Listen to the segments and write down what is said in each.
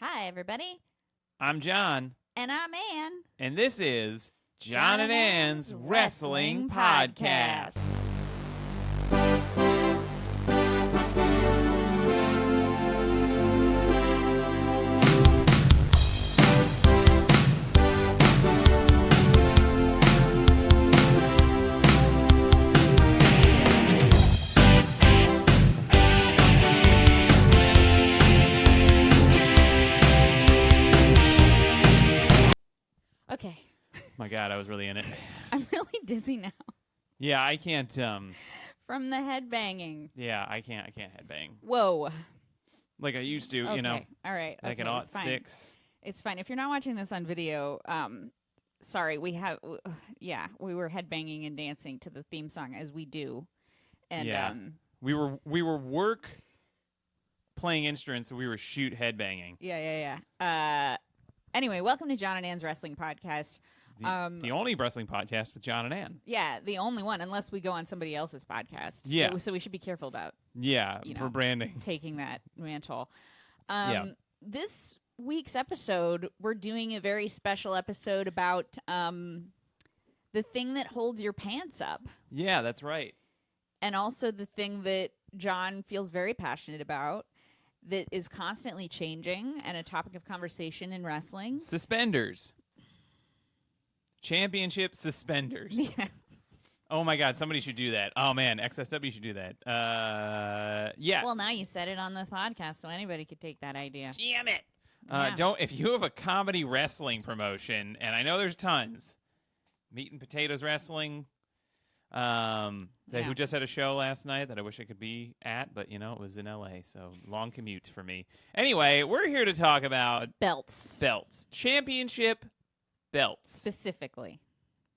Hi, everybody. I'm John, And I'm Ann. and this is John and Ann's Wrestling Podcast. Okay. My God, I was really in it. I'm really dizzy now Yeah, I can't. from the head banging. Yeah, I can't headbang Whoa. like I used to. Okay. You know, All right. back Okay. in It's fine. 06. It's fine. If you're not watching this on video, sorry, we were headbanging and dancing to the theme song as we do. And Yeah. We were work playing instruments, so we were shoot headbanging. yeah. Anyway, welcome to John and Ann's Wrestling Podcast. The only wrestling podcast with John and Ann. Yeah, the only one, unless we go on somebody else's podcast. Yeah. So we should be careful about Yeah, You for know. branding. taking that mantle. Yeah. This week's episode, we're doing a very special episode about the thing that holds your pants up, Yeah, that's right. and also the thing that John feels very passionate about, that is constantly changing and a topic of conversation in wrestling. Suspenders. Championship suspenders. Yeah. Oh my God, somebody should do that. Oh man, XSW should do that. Yeah. Well, now you said it on the podcast, so anybody could take that idea. Damn it. Yeah. Don't if you have a comedy wrestling promotion, and I know there's tons. Meat and Potatoes Wrestling. Who just had a show last night that I wish I could be at, but you know it was in LA, so long commute for me. Anyway, we're here to talk about Belts. championship belts. Specifically.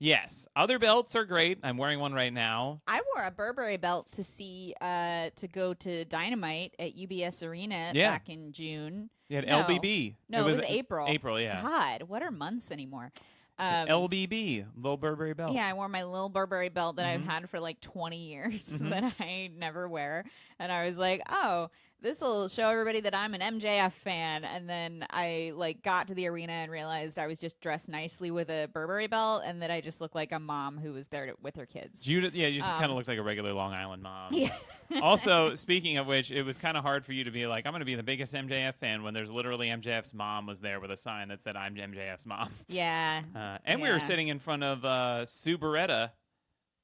Yes, other belts are great. I'm wearing one right now. I wore a Burberry belt to go to Dynamite at UBS Arena Yeah. back in June. You had No. LBB. No, it was April. April, yeah. God, what are months anymore? LBB, Little Burberry belt. Yeah, I wore my little Burberry belt that I've Mhm. had for like 20 years Mhm. that I never wear. And I was like, oh, this will show everybody that I'm an MJF fan. And then I got to the arena and realized I was just dressed nicely with a Burberry belt and that I just looked like a mom who was there with her kids. You just kind of looked like a regular Long Island mom. Yeah. Also, speaking of which, it was kind of hard for you to be like, I'm going to be the biggest MJF fan when there's literally MJF's mom was there with a sign that said, I'm MJF's mom. Yeah. And we were Yeah. sitting in front of Sue Beretta,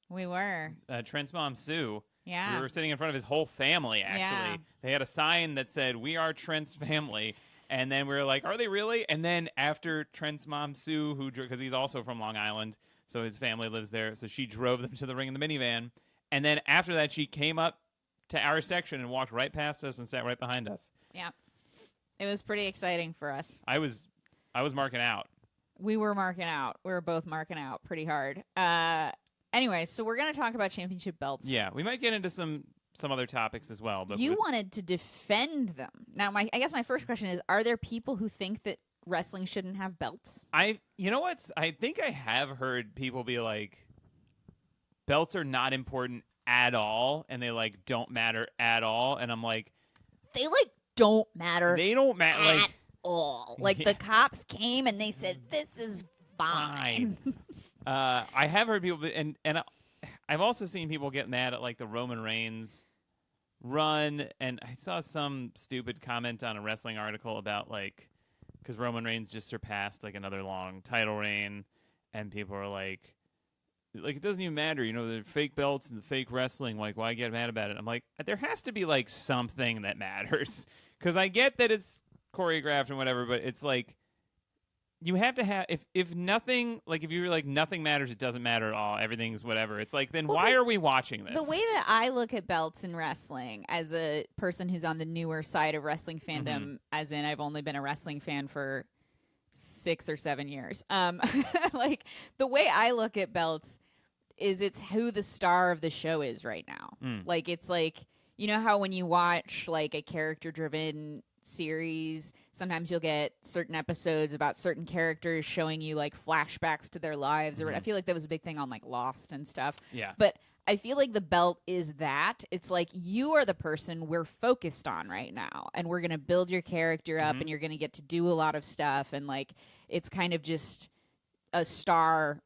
We were. Trent's mom, Sue. Yeah. We were sitting in front of his whole family, actually. Yeah. They had a sign that said, we are Trent's family. And then we were like, are they really? And then after Trent's mom, Sue, because he's also from Long Island, so his family lives there, so she drove them to the ring in the minivan. And then after that, she came up to our section and walked right past us and sat right behind us. Yeah. It was pretty exciting for us. I was marking out. We were marking out. We were both marking out pretty hard. Anyway, so we're going to talk about championship belts. Yeah, we might get into some other topics as well. But You wanted to defend them. Now, I guess my first question is, are there people who think that wrestling shouldn't have belts? you know what? I think I have heard people be like, belts are not important at all, and they don't matter at all. And I'm like, They don't matter they don't matter. at all. Yeah. The cops came and they said, this is fine. I have heard people, and I've also seen people get mad at the Roman Reigns run, and I saw some stupid comment on a wrestling article about because Roman Reigns just surpassed another long title reign, and people are like it doesn't even matter, the fake belts and the fake wrestling. Why get mad about it? I'm like, there has to be something that matters, because I get that it's choreographed and whatever, but it's you have to have if nothing if you're nothing matters, it doesn't matter at all, everything's whatever, it's then Well, why 'cause are we watching this? The way that I look at belts in wrestling as a person who's on the newer side of wrestling fandom, as in I've only been a wrestling fan for 6 or 7 years. The way I look at belts is it's who the star of the show is right now. It's you know how when you watch a character driven series, sometimes you'll get certain episodes about certain characters showing you flashbacks to their lives, or I feel like that was a big thing on Lost and stuff. Yeah. But I feel like the belt is that. It's like you are the person we're focused on right now, and we're going to build your character up, and you're going to get to do a lot of stuff, and like it's kind of just a star,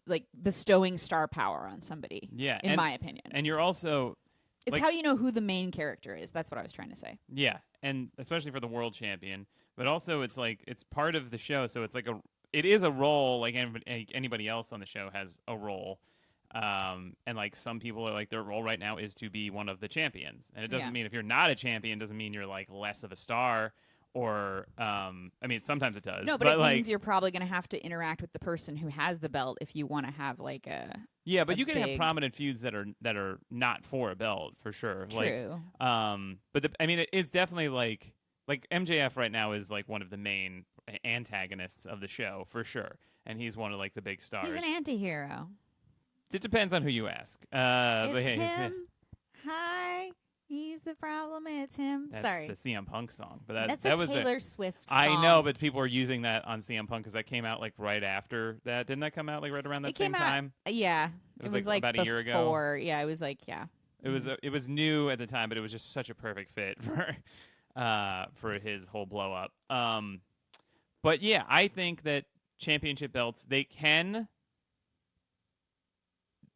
like bestowing star power on somebody. Yeah, in my opinion, and you're also it's like, how you know who the main character is. That's what I was trying to say. yeah, and especially for the world champion, but also it's like it's part of the show, so it's like it is a role like anybody else on the show has a role. And like some people are like their role right now is to be one of the champions, and it doesn't mean if you're not a champion doesn't mean you're like less of a star, or I mean sometimes it does. No, but it like, means you're probably going to have to interact with the person who has the belt if you want to have like a but you can have big... prominent feuds that are not for a belt for sure. True. Like, but I mean it is definitely like MJF right now is like one of the main antagonists of the show for sure, and he's one of like the big stars. He's an anti-hero. It depends on who you ask. It's but hey, him. Hi, he's the problem. It's him. That's Sorry, the CM Punk song, but that's that a was Taylor Swift song. I know, but people are using that on CM Punk because that came out like right after that. Didn't that come out like right around that same time? Yeah, it was like about a year ago. Yeah, it was like It was new at the time, but it was just such a perfect fit for his whole blow up. But yeah, I think that championship belts, they can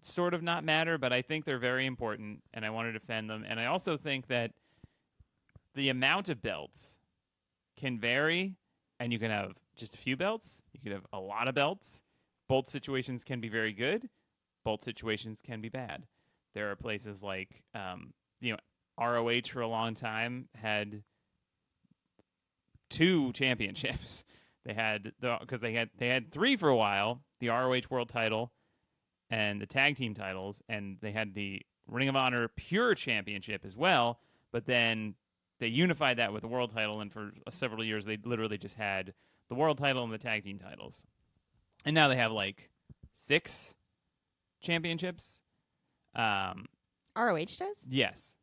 sort of not matter, but I think they're very important, and I want to defend them. And I also think that the amount of belts can vary, and you can have just a few belts, you can have a lot of belts. Both situations can be very good. Both situations can be bad. There are places like, ROH for a long time had 2 championships. They had because they had 3 for a while: the ROH World Title and the Tag Team titles, and they had the Ring of Honor Pure Championship as well. But then they unified that with the World Title, and for several years they literally just had the World Title and the Tag Team titles. And now they have like 6 championships. ROH does? Yes,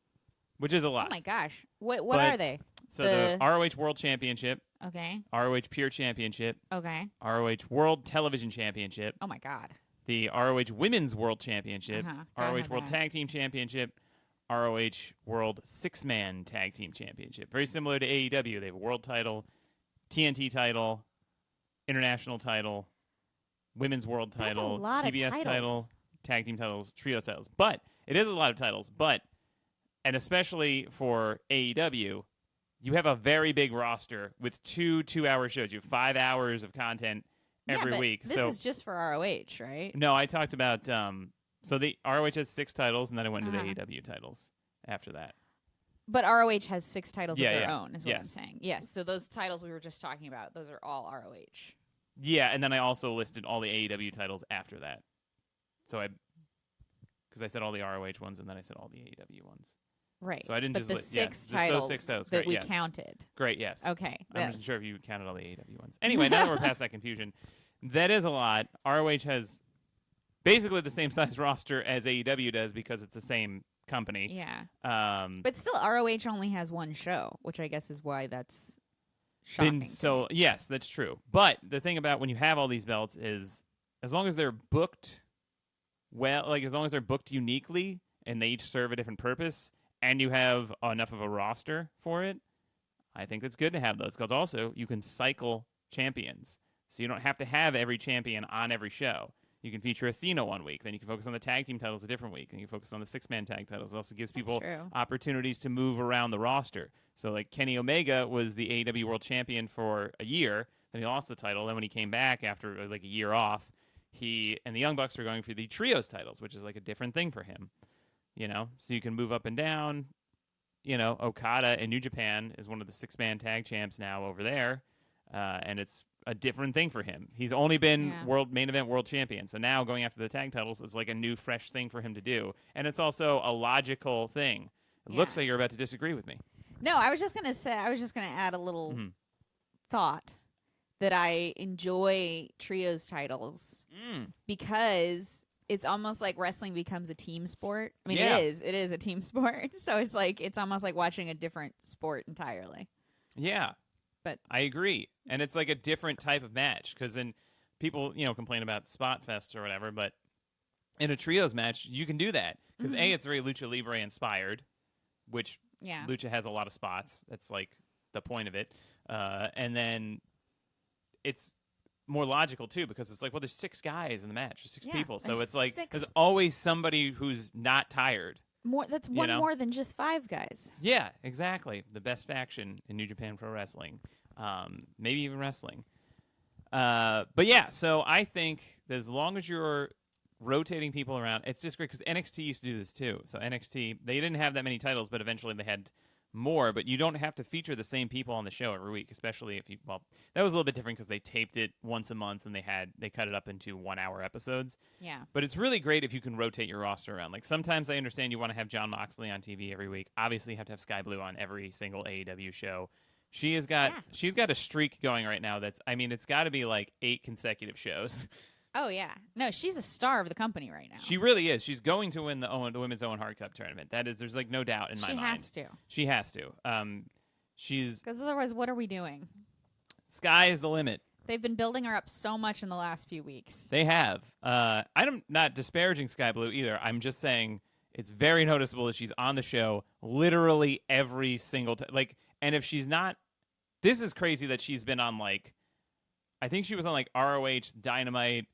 which is a lot. Oh my gosh, what are they? So the ROH World Championship, okay, ROH Pure Championship, okay, ROH World Television Championship. Oh my god. The ROH Women's World Championship, ROH World that. Tag Team Championship, ROH World 6-Man Tag Team Championship. Very similar to AEW. They have a world title, TNT title, international title, women's world title, TBS title, tag team titles, trio titles. But it is a lot of titles. And especially for AEW, you have a very big roster with 2 2-hour shows. You have 5 hours of content every week. This is just for ROH, right? No, I talked about so the ROH has 6 titles, and then I went into the AEW titles after that. But ROH has 6 titles of their own, is what yes. I'm saying. Yes, so those titles we were just talking about, those are all ROH. Yeah, and then I also listed all the AEW titles after that. So because I said all the ROH ones, and then I said all the AEW ones. Right. So I didn't but just the six titles, those 6 titles that Great, we yes. counted. Great, yes. Okay. I'm not sure if you counted all the AEW ones. Anyway, now that we're past that confusion, that is a lot. ROH has basically the same size roster as AEW does because it's the same company. Yeah. But still, ROH only has 1 show, which I guess is why that's shocking. Yes, that's true. But the thing about when you have all these belts is, as long as they're booked well, like as long as they're booked uniquely and they each serve a different purpose, and you have enough of a roster for it, I think it's good to have those. Because also, you can cycle champions. So you don't have to have every champion on every show. You can feature Athena one week, then you can focus on the tag team titles a different week, and you can focus on the 6-man tag titles. It also gives people opportunities to move around the roster. So like Kenny Omega was the AEW World Champion for a year, then he lost the title. Then when he came back after like a year off, he and the Young Bucks were going for the trios titles, which is like a different thing for him. So you can move up and down. Okada in New Japan is one of the 6-man tag champs now over there, and it's a different thing for him. He's only been main event world champion, so now going after the tag titles is like a new, fresh thing for him to do, and it's also a logical thing. It looks like you're about to disagree with me. No, I was just gonna add a little thought that I enjoy trios titles because it's almost like wrestling becomes a team sport. I mean, it is a team sport. So it's almost like watching a different sport entirely. Yeah. But I agree. And it's like a different type of match because then people, complain about spot fest or whatever, but in a trios match, you can do that because it's very lucha libre inspired, which lucha has a lot of spots. That's like the point of it. And then it's more logical too because it's like, well, there's 6 guys in the match, there's 6 people, so it's like there's always somebody who's not tired. That's one more than just 5 guys. Yeah, exactly. The best faction in New Japan Pro Wrestling, maybe even wrestling. But yeah, so I think that as long as you're rotating people around, it's just great because NXT used to do this too. So NXT, they didn't have that many titles, but eventually they had more. But you don't have to feature the same people on the show every week, especially if you. Well, that was a little bit different because they taped it once a month and they cut it up into 1-hour episodes. Yeah. But it's really great if you can rotate your roster around. Like sometimes I understand you want to have Jon Moxley on TV every week. Obviously, you have to have Sky Blue on every single AEW show. She's got a streak going right now that's, I mean, it's got to be like 8 consecutive shows. Oh yeah, no, she's a star of the company right now. She really is. She's going to win the Women's Owen Hart Cup tournament. That is, there's like no doubt in my mind. She has to. She's because otherwise, what are we doing? Sky is the limit. They've been building her up so much in the last few weeks. They have. I'm not disparaging Sky Blue either. I'm just saying it's very noticeable that she's on the show literally every single time. Like, and if she's not, this is crazy that she's been on like, I think she was on like ROH, Dynamite,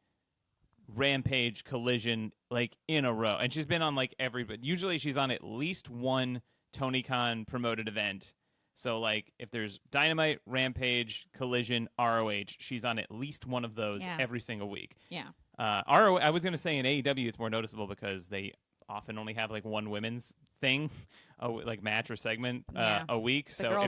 Rampage, Collision, like in a row. And she's been on like but usually she's on at least one Tony Khan promoted event. So like if there's Dynamite, Rampage, Collision, ROH, she's on at least one of those every single week. Yeah. I was going to say in AEW it's more noticeable because they often only have like one women's thing, like match or segment a week. So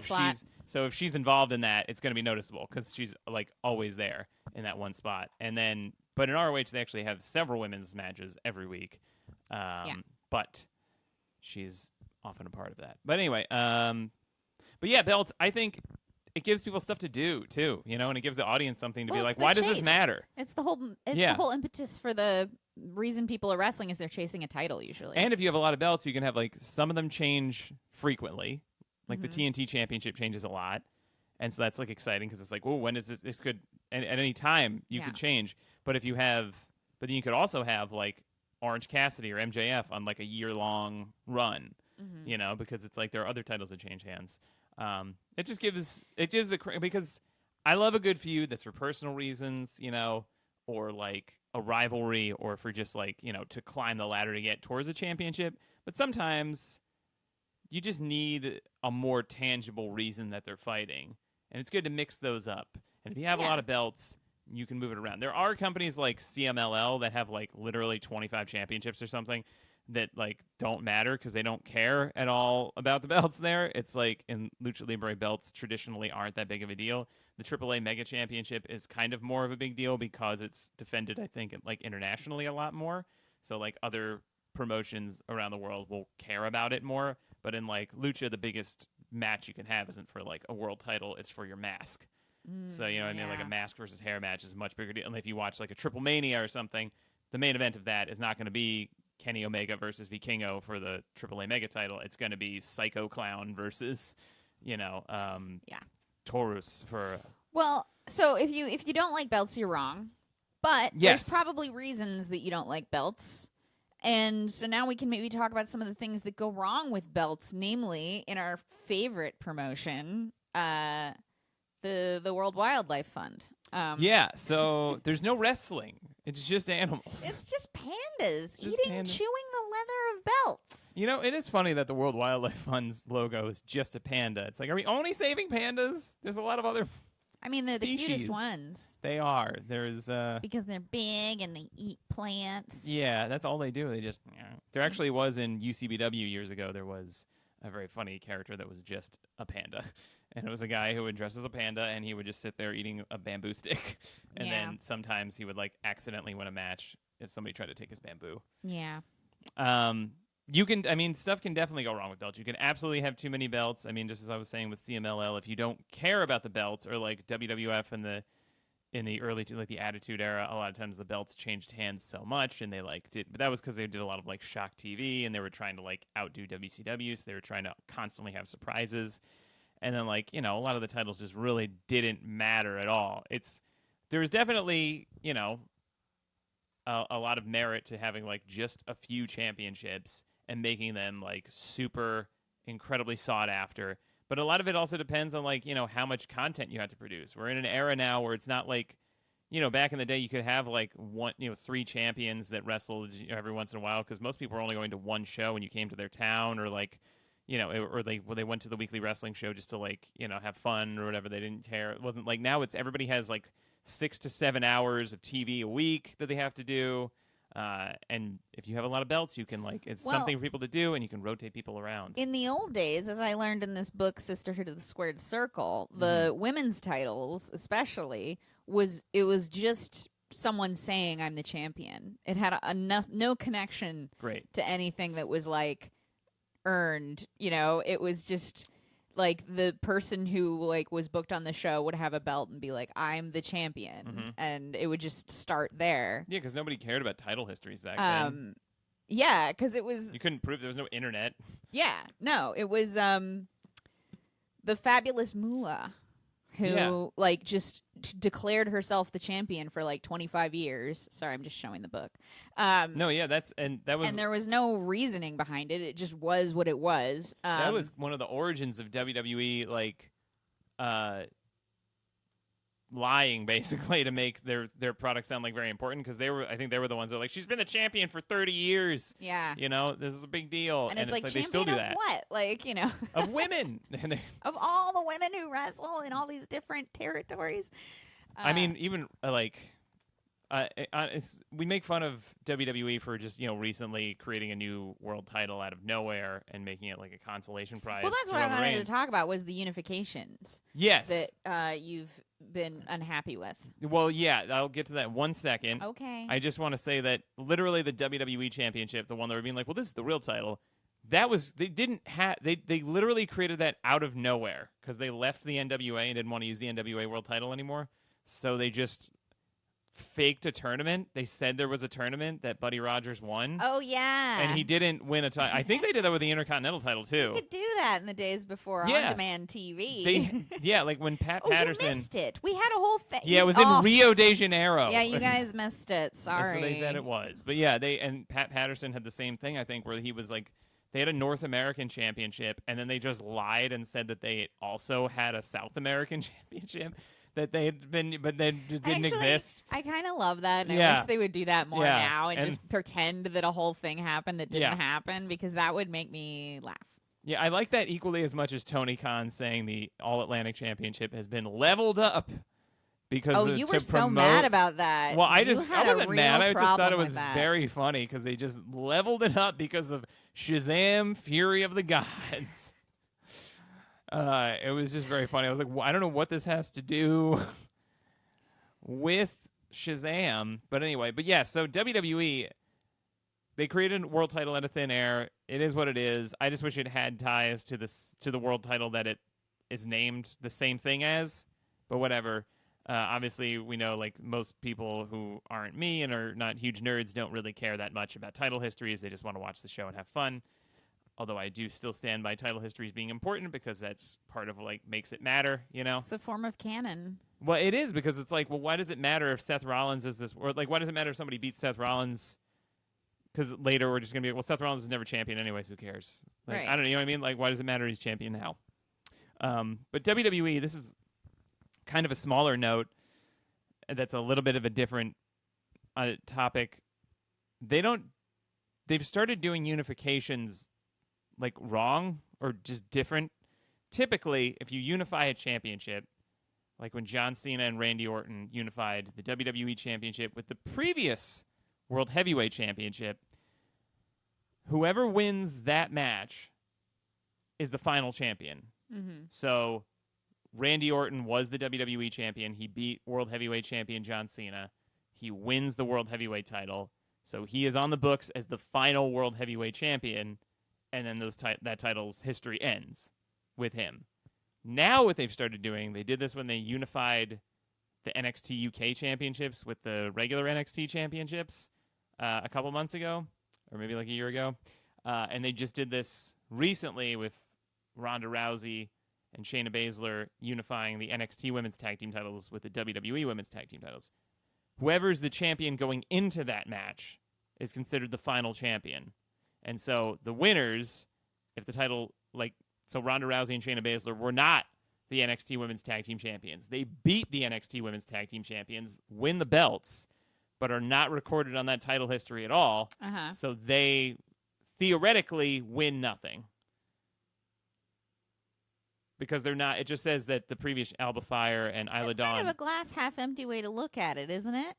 if she's involved in that, it's going to be noticeable because she's like always there in that one spot. And then, but in ROH they actually have several women's matches every week. But she's often a part of that. But anyway, but yeah, belts. I think it gives people stuff to do too, and it gives the audience something to be like, why does this matter? It's the whole the whole impetus for the reason people are wrestling is they're chasing a title usually. And if you have a lot of belts, you can have like some of them change frequently. Like the TNT Championship changes a lot. And so that's like exciting because it's like, when is this could at any time you could change. But then you could also have like Orange Cassidy or MJF on like a year-long run, because it's like there are other titles that change hands. It gives because I love a good feud that's for personal reasons, or like a rivalry, or for just like, to climb the ladder to get towards a championship. But sometimes you just need a more tangible reason that they're fighting. And it's good to mix those up. And if you have a lot of belts, you can move it around. There are companies like CMLL that have like literally 25 championships or something that like don't matter because they don't care at all about the belts there. It's like in Lucha Libre, belts traditionally aren't that big of a deal. The AAA Mega Championship is kind of more of a big deal because it's defended, I think, like internationally a lot more. So like other promotions around the world will care about it more. But in like Lucha, the biggest match you can have isn't for like a world title, it's for your mask. So what I mean, like a mask versus hair match is a much bigger deal. And if you watch like a Triple Mania or something, the main event of that is not going to be Kenny Omega versus Vikingo for the AAA Mega title. It's going to be Psycho Clown versus, Taurus for. Well, so if you don't like belts, you're wrong. But there's probably reasons that you don't like belts. And so now we can maybe talk about some of the things that go wrong with belts, namely in our favorite promotion, the World Wildlife Fund. So there's no wrestling. It's just animals. It's just pandas chewing the leather of belts. It is funny that the World Wildlife Fund's logo is just a panda. It's like, are we only saving pandas? There's a lot of other they're the cutest ones. They are. There's because they're big and they eat plants. Yeah, that's all they do. They just there actually was in UCBW years ago. There was a very funny character that was just a panda. And it was a guy who would dress as a panda, and he would just sit there eating a bamboo stick. And then sometimes he would like accidentally win a match if somebody tried to take his bamboo. Yeah. Stuff can definitely go wrong with belts. You can absolutely have too many belts. Just as I was saying with CMLL, if you don't care about the belts, or like WWF in the early like the Attitude Era, a lot of times the belts changed hands so much, and they but that was because they did a lot of like shock TV, and they were trying to like outdo WCW, so they were trying to constantly have surprises. And then a lot of the titles just really didn't matter at all. There's definitely a lot of merit to having like just a few championships and making them like super incredibly sought after. But a lot of it also depends on like, how much content you have to produce. We're in an era now where it's not like, back in the day you could have like one, 3 champions that wrestled every once in a while because most people were only going to one show when you came to their town, or like, or they went to the weekly wrestling show just to like, have fun or whatever. They didn't care. It wasn't like now it's everybody has like 6 to 7 hours of TV a week that they have to do. And if you have a lot of belts, you can it's something for people to do, and you can rotate people around. In the old days, as I learned in this book, Sisterhood of the Squared Circle, the women's titles, especially, was just someone saying I'm the champion. It had no connection to anything that was like earned. It was just like the person who was booked on the show would have a belt and be like, I'm the champion, and it would just start there. Yeah, because nobody cared about title histories back then. Yeah, because it was, you couldn't prove, there was no internet. Yeah, no, it was the Fabulous Moolah who just declared herself the champion for 25 years. Sorry, I'm just showing the book. No, yeah, and there was no reasoning behind it. It just was what it was. That was one of the origins of WWE, lying basically to make their product sound like very important, because I think they were the ones that were like, she's been the champion for 30 years. Yeah. This is a big deal. And it's like they still do that. What? Of women. Of all the women who wrestle in all these different territories. I mean, even we make fun of WWE for just recently creating a new world title out of nowhere and making it like a consolation prize. Well, that's what I wanted to talk about, was the unifications. Yes. That you've been unhappy with. Well, yeah, I'll get to that in 1 second. Okay. I just want to say that literally the WWE Championship, the one that were being like, well, this is the real title. That was, they literally created that out of nowhere because they left the NWA and didn't want to use the NWA world title anymore. So they just faked a tournament. They said there was a tournament that Buddy Rogers won. Oh, yeah. And he didn't win a title. I think they did that with the Intercontinental title, too. You could do that in the days before on-demand TV. Like when Pat Patterson... you missed it. We had a whole thing. Yeah, it was in Rio de Janeiro. Yeah, you guys missed it. Sorry. That's what they said it was. But yeah, and Pat Patterson had the same thing, I think, where he was like, they had a North American championship, and then they just lied and said that they also had a South American championship that they had been, but they didn't exist. I kind of love that, and I wish they would do that more now and just pretend that a whole thing happened that didn't happen, because that would make me laugh. Yeah, I like that equally as much as Tony Khan saying the All-Atlantic Championship has been leveled up. Because you were so mad about that. Well, I wasn't mad. I just thought it was very funny because they just leveled it up because of Shazam! Fury of the Gods. It was just very funny. I was like, I don't know what this has to do with Shazam, but anyway. But yeah, so WWE, they created a world title out of thin air. It is what it is. I just wish it had ties to the world title that it is named the same thing as. But whatever. Obviously, we know most people who aren't me and are not huge nerds don't really care that much about title histories. They just want to watch the show and have fun. Although I do still stand by title histories being important because that's part of makes it matter, It's a form of canon. Well, it is, because it's like, well, why does it matter if Seth Rollins is this, or why does it matter if somebody beats Seth Rollins? Because later we're just going to be, well, Seth Rollins is never champion anyways, who cares? Right. I don't know, you know what I mean? Why does it matter he's champion now? But WWE, this is kind of a smaller note that's a little bit of a different topic. They've started doing unifications wrong or just different. Typically, if you unify a championship, like when John Cena and Randy Orton unified the WWE Championship with the previous World Heavyweight Championship, whoever wins that match is the final champion. Mm-hmm. So Randy Orton was the WWE champion. He beat World Heavyweight Champion John Cena. He wins the World Heavyweight title. So he is on the books as the final World Heavyweight Champion, and then that title's history ends with him. Now what they've started doing, they did this when they unified the NXT UK championships with the regular NXT championships a couple months ago, or maybe a year ago. And they just did this recently with Ronda Rousey and Shayna Baszler unifying the NXT Women's Tag Team titles with the WWE Women's Tag Team titles. whoever's the champion going into that match is considered the final champion. And so the winners, if the title, so Ronda Rousey and Shayna Baszler were not the NXT Women's Tag Team Champions. They beat the NXT Women's Tag Team Champions, win the belts, but are not recorded on that title history at all. So they theoretically win nothing. Because they're not, it just says that the previous Alba Fire and Isla Dawn. It's kind of a glass half empty way to look at it, isn't it?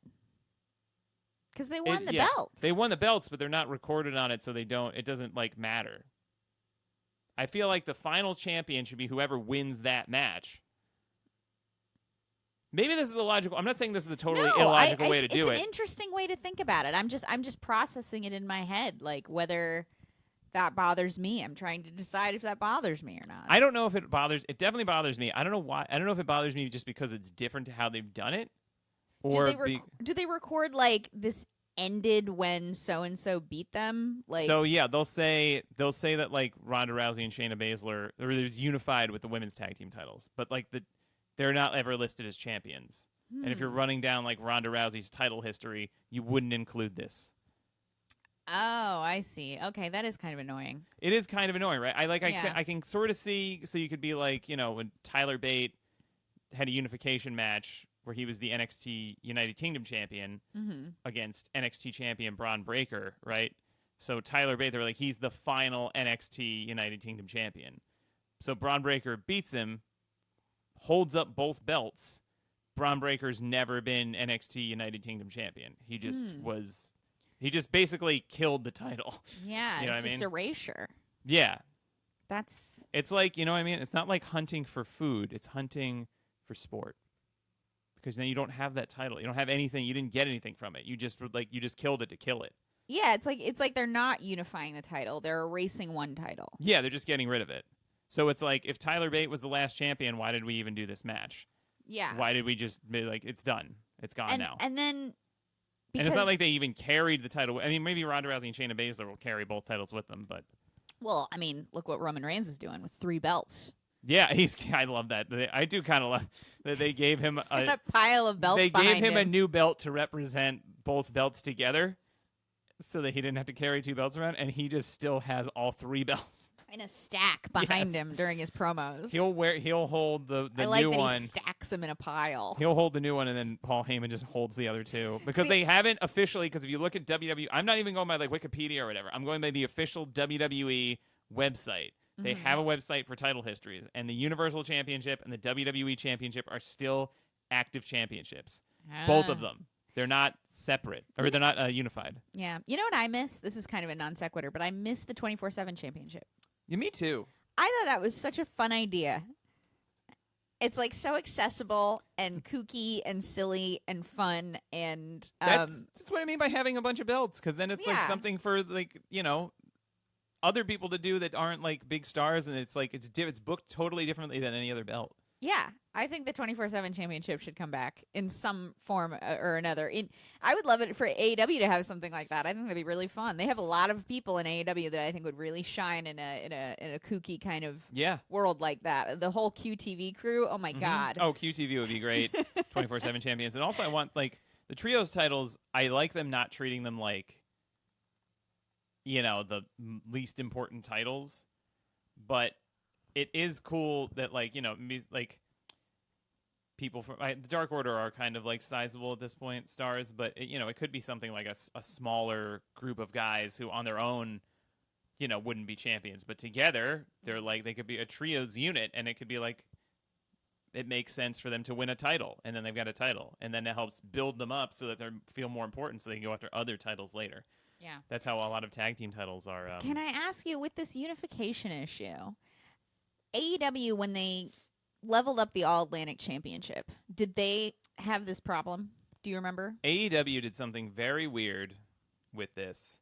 Because they won the belts. They won the belts, but they're not recorded on it, so it doesn't matter. I feel like the final champion should be whoever wins that match. Maybe this is illogical. I'm not saying this is a totally illogical way to do it. It's an interesting way to think about it. I'm just processing it in my head, whether that bothers me. I'm trying to decide if that bothers me or not. I don't know if it bothers. It definitely bothers me. I don't know why. I don't know if it bothers me just because it's different to how they've done it, or do they record this ended when so and so beat them? So yeah, they'll say that Ronda Rousey and Shayna Baszler or it was unified with the women's tag team titles, but they're not ever listed as champions. And if you're running down Ronda Rousey's title history, you wouldn't include this. Oh, I see. Okay, that is kind of annoying. It is kind of annoying, right? I can sort of see. So you could be when Tyler Bate had a unification match where he was the NXT United Kingdom champion against NXT champion Braun Breaker, right? So Tyler Bate, they're he's the final NXT United Kingdom champion. So Braun Breaker beats him, holds up both belts. Braun Breaker's never been NXT United Kingdom champion. He just was. He just basically killed the title. Yeah, it's just erasure. Yeah. It's you know what I mean? It's not like hunting for food. It's hunting for sport. Because then you don't have that title. You don't have anything. You didn't get anything from it. You just killed it to kill it. Yeah, it's like they're not unifying the title. They're erasing one title. Yeah, they're just getting rid of it. So it's if Tyler Bate was the last champion, why did we even do this match? Yeah. Why did we just be it's done. It's gone now. And then... And it's not like they even carried the title. I mean, maybe Ronda Rousey and Shayna Baszler will carry both titles with them, but... Well, I mean, look what Roman Reigns is doing with 3 belts. Yeah, I love that. I do kind of love that they gave him a pile of belts They behind gave him a new belt to represent both belts together so that he didn't have to carry 2 belts around, and he just still has all 3 belts. In a stack behind him during his promos. He'll hold the new one. I like that he stacks them in a pile. He'll hold the new one, and then Paul Heyman just holds the other 2 because they haven't officially. Because if you look at WWE, I'm not even going by Wikipedia or whatever. I'm going by the official WWE website. They have a website for title histories, and the Universal Championship and the WWE Championship are still active championships. Both of them. They're not separate, or they're not unified. Yeah. You know what I miss? This is kind of a non sequitur, but I miss the 24/7 championship. Yeah, me too. I thought that was such a fun idea. It's so accessible and kooky and silly and fun and that's what I mean by having a bunch of belts, because then it's something for other people to do that aren't big stars, and it's booked totally differently than any other belt. Yeah, I think the 24/7 championship should come back in some form or another. I would love it for AEW to have something like that. I think that'd be really fun. They have a lot of people in AEW that I think would really shine in a kooky kind of world like that. The whole QTV crew. Oh my god. Oh, QTV would be great. 24/7 champions, and also I want the trios titles. I like them not treating them the least important titles, but. It is cool that people from the Dark Order are kind of sizable at this point, stars, but it could be something like a smaller group of guys who on their own, wouldn't be champions, but together they're they could be a trios unit, and it could be it makes sense for them to win a title, and then they've got a title, and then it helps build them up so that they feel more important, so they can go after other titles later. Yeah, that's how a lot of tag team titles are. Can I ask you, with this unification issue? AEW, when they leveled up the All Atlantic Championship, did they have this problem? Do you remember? AEW did something very weird with this.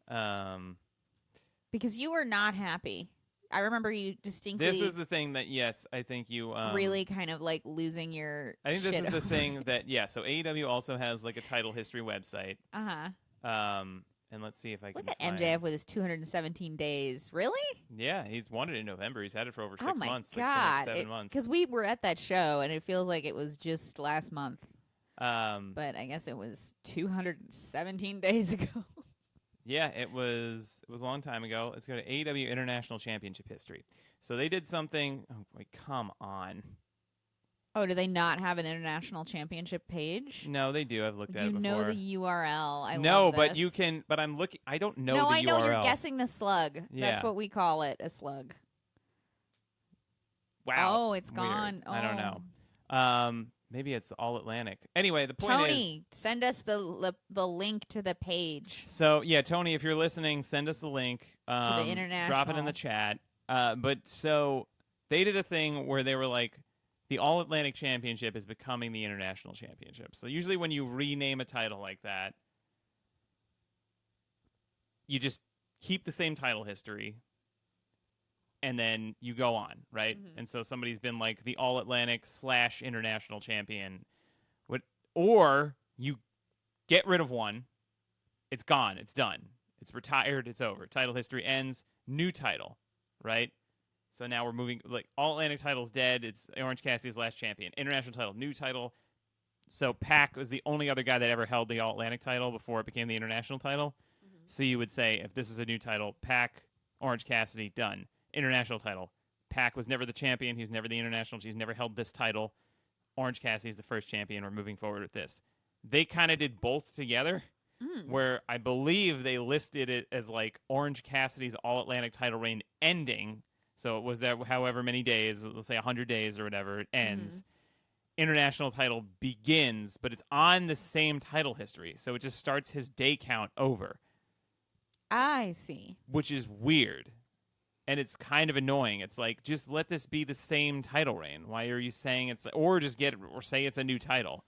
Because you were not happy. I remember you distinctly... This is the thing that, yes, I think you... really kind of losing your I think this is the thing that, so AEW also has a title history website. Uh-huh. And let's see if I can Look at MJF with his 217 days. Really? Yeah, he's won it in November. He's had it for over 6 months. Oh, my God. 7 months. Because we were at that show, and it feels like it was just last month. But I guess it was 217 days ago. Yeah, it was a long time ago. Let's go to AEW International Championship history. So they did something. Oh, wait, come on. Oh, do they not have an international championship page? No, they do. I've looked at it before. You know the URL. I no, love this. but you can. But I'm looking. I don't know no, the I know URL. you're guessing the slug. Yeah. That's what we call it, a slug. Wow. Oh, it's Weird. gone. Oh. I don't know. Maybe it's All Atlantic. Anyway, the point is, Tony, send us the link to the page. So yeah, Tony, if you're listening, send us the link. To the international. Drop it in the chat. But so they did a thing where they were like, the All Atlantic Championship is becoming the International Championship. So usually when you rename a title like that, you just keep the same title history, and then you go on, right? Mm-hmm. And so somebody's been like the All Atlantic / International Champion, or you get rid of one, it's gone, it's done, it's retired, it's over. Title history ends, new title, right? So now we're moving, like, All Atlantic title's dead. It's Orange Cassidy's last champion. International title, new title. So Pac was the only other guy that ever held the All Atlantic title before it became the international title. Mm-hmm. So you would say, if this is a new title, Pac, Orange Cassidy, done. International title. Pac was never the champion. He's never the international. He's never held this title. Orange Cassidy's the first champion. We're moving forward with this. They kind of did both together, where I believe they listed it as like Orange Cassidy's All Atlantic title reign ending. So it was that however many days, let's say 100 days or whatever, it ends. International title begins, but it's on the same title history. So it just starts his day count over. I see. Which is weird. And it's kind of annoying. It's like, just let this be the same title reign. Why are you saying it's, or just get, or say it's a new title?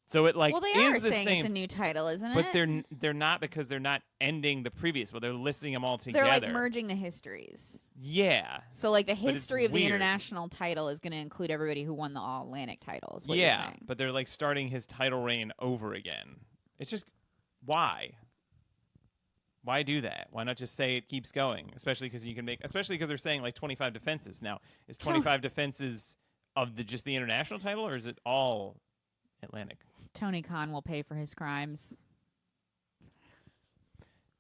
So it like, well, they is are the saying same, it's a new title, isn't but it? But they're not, because they're not ending the previous. Well, they're listing them all together. They're like merging the histories. Yeah. So like the history of the weird. international title is going to include everybody who won the All Atlantic title. Is what you're saying. But they're like starting his title reign over again. It's just, why? Why do that? Why not just say it keeps going? Especially because you can make, especially because they're saying like 25 defenses. Now, is 25 defenses of just the international title, or is it all Atlantic? Tony Khan will pay for his crimes.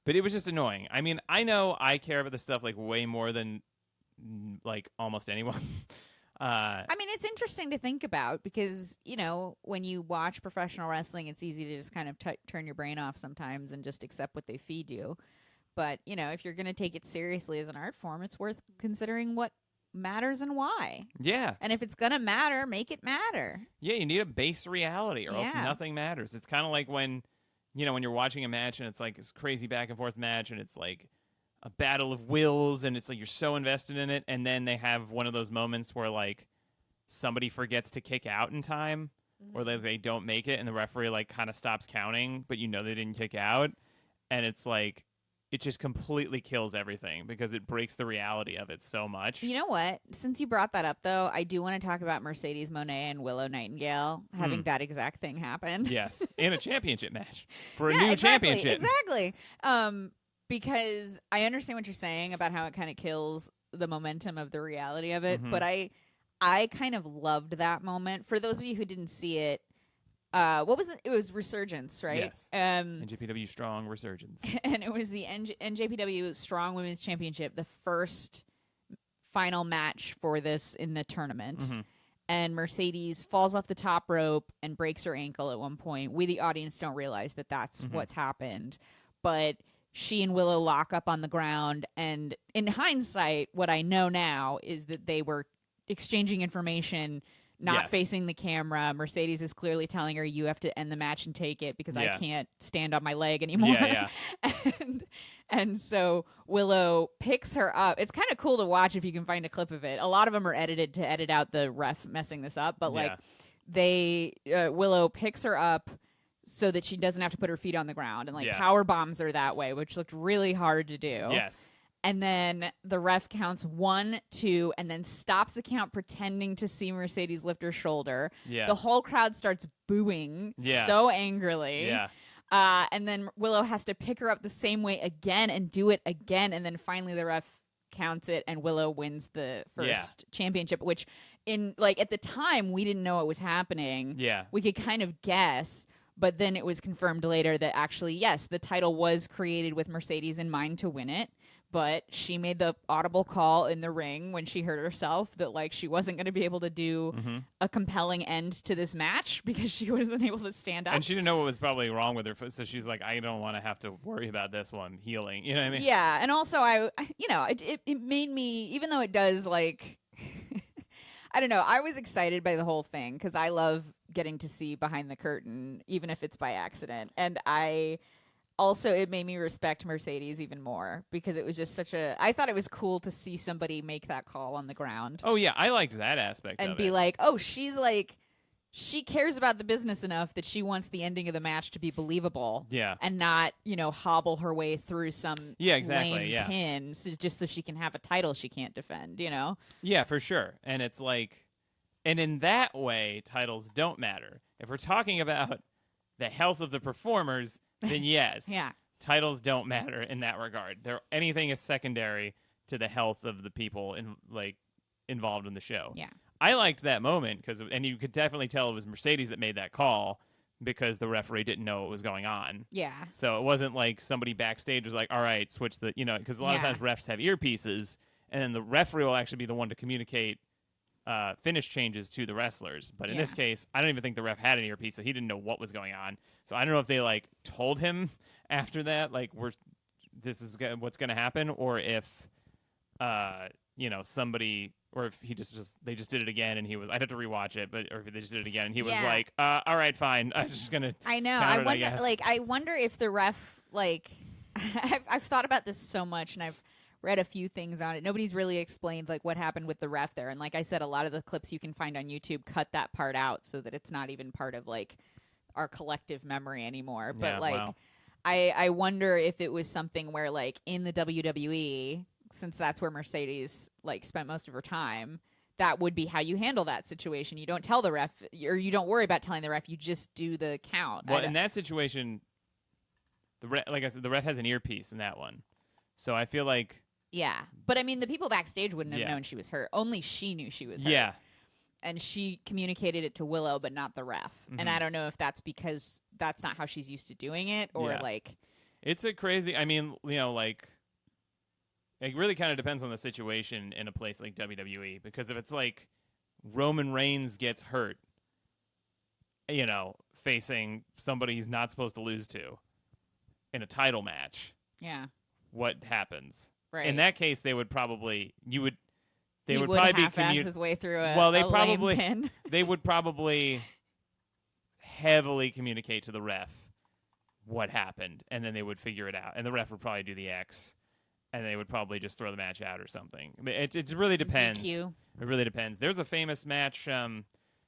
But it was just annoying. I mean, I know I care about this stuff like way more than like almost anyone. I mean, it's interesting to think about because, you know, when you watch professional wrestling, it's easy to just kind of turn your brain off sometimes and just accept what they feed you. But, you know, if you're going to take it seriously as an art form, it's worth considering what matters and why. Yeah. And if it's going to matter, make it matter. Yeah, you need a base reality or else nothing matters. It's kind of like when, you know, when you're watching a match and it's like this crazy back and forth match and it's like a battle of wills and it's like you're so invested in it, and then they have one of those moments where like somebody forgets to kick out in time or they don't make it and the referee like kind of stops counting, but you know they didn't kick out, and it's like it just completely kills everything because it breaks the reality of it so much. You know what? Since you brought that up, though, I do want to talk about Mercedes Moné and Willow Nightingale having that exact thing happen. Yes, in a championship match for a new championship. Exactly. Because I understand what you're saying about how it kind of kills the momentum of the reality of it, but I kind of loved that moment. For those of you who didn't see it, what was it? It was Resurgence, right? Yes. NJPW Strong Resurgence. And it was the NJPW Strong Women's Championship, the first final match for this in the tournament. And Mercedes falls off the top rope and breaks her ankle at one point. We, the audience, don't realize that that's what's happened. But she and Willow lock up on the ground. And in hindsight, what I know now is that they were exchanging information, not facing the camera. Mercedes is clearly telling her, you have to end the match and take it because I can't stand on my leg anymore. And so Willow picks her up. It's kind of cool to watch if you can find a clip of it. A lot of them are edited to edit out the ref messing this up. But like Willow picks her up so that she doesn't have to put her feet on the ground and like power bombs her that way, which looked really hard to do. Yes. And then the ref counts 1, 2, and then stops the count, pretending to see Mercedes lift her shoulder. Yeah. The whole crowd starts booing so angrily. Yeah. And then Willow has to pick her up the same way again and do it again. And then finally the ref counts it and Willow wins the first championship, which in like at the time we didn't know what was happening. Yeah. We could kind of guess, but then it was confirmed later that actually, yes, the title was created with Mercedes in mind to win it. But she made the audible call in the ring when she hurt herself that like she wasn't going to be able to do a compelling end to this match because she wasn't able to stand up. And she didn't know what was probably wrong with her foot, so she's like, I don't want to have to worry about this one healing. You know what I mean? Yeah, and also it made me, even though it does like I don't know, I was excited by the whole thing because I love getting to see behind the curtain, even if it's by accident. And it made me respect Mercedes even more because it was just I thought it was cool to see somebody make that call on the ground. Oh, yeah, I liked that aspect and of be it. like, oh, she cares about the business enough that she wants the ending of the match to be believable. Yeah. And not, hobble her way through some lame pin just so she can have a title she can't defend, Yeah, for sure. And it's like, and in that way, titles don't matter. If we're talking about the health of the performers, then yes. Yeah. Titles don't matter in that regard. Anything is secondary to the health of the people involved in the show. Yeah. I liked that moment and you could definitely tell it was Mercedes that made that call because the referee didn't know what was going on. Yeah. So it wasn't like somebody backstage was like, all right, switch because a lot of times refs have earpieces and then the referee will actually be the one to communicate finish changes to the wrestlers. But in this case, I don't even think the ref had an earpiece, so he didn't know what was going on. So I don't know if they told him after that, this is what's going to happen, or if somebody, or if they just did it again and I'd have to rewatch it, or if they just did it again and he was like, all right, fine, I'm just gonna. I know. I wonder if the ref I've thought about this so much and I've read a few things on it. Nobody's really explained what happened with the ref there. And like I said, a lot of the clips you can find on YouTube cut that part out so that it's not even part of our collective memory anymore. But wow. I wonder if it was something where in the WWE, since that's where Mercedes spent most of her time, that would be how you handle that situation. You don't tell the ref, or you don't worry about telling the ref. You just do the count. Well, in that situation, like I said, the ref has an earpiece in that one, so I feel like. Yeah, but I mean, the people backstage wouldn't have known she was hurt. Only she knew she was hurt. Yeah. And she communicated it to Willow, but not the ref. Mm-hmm. And I don't know if that's because that's not how she's used to doing it, or It's a crazy. I mean, it really kind of depends on the situation in a place like WWE, because if it's like Roman Reigns gets hurt, facing somebody he's not supposed to lose to in a title match, what happens? Right. In that case, they would probably he would probably half-ass his way through a probably lame pin. They would probably heavily communicate to the ref what happened, and then they would figure it out, and the ref would probably do the X, and they would probably just throw the match out or something. It really depends. DQ. It really depends. There's a famous match,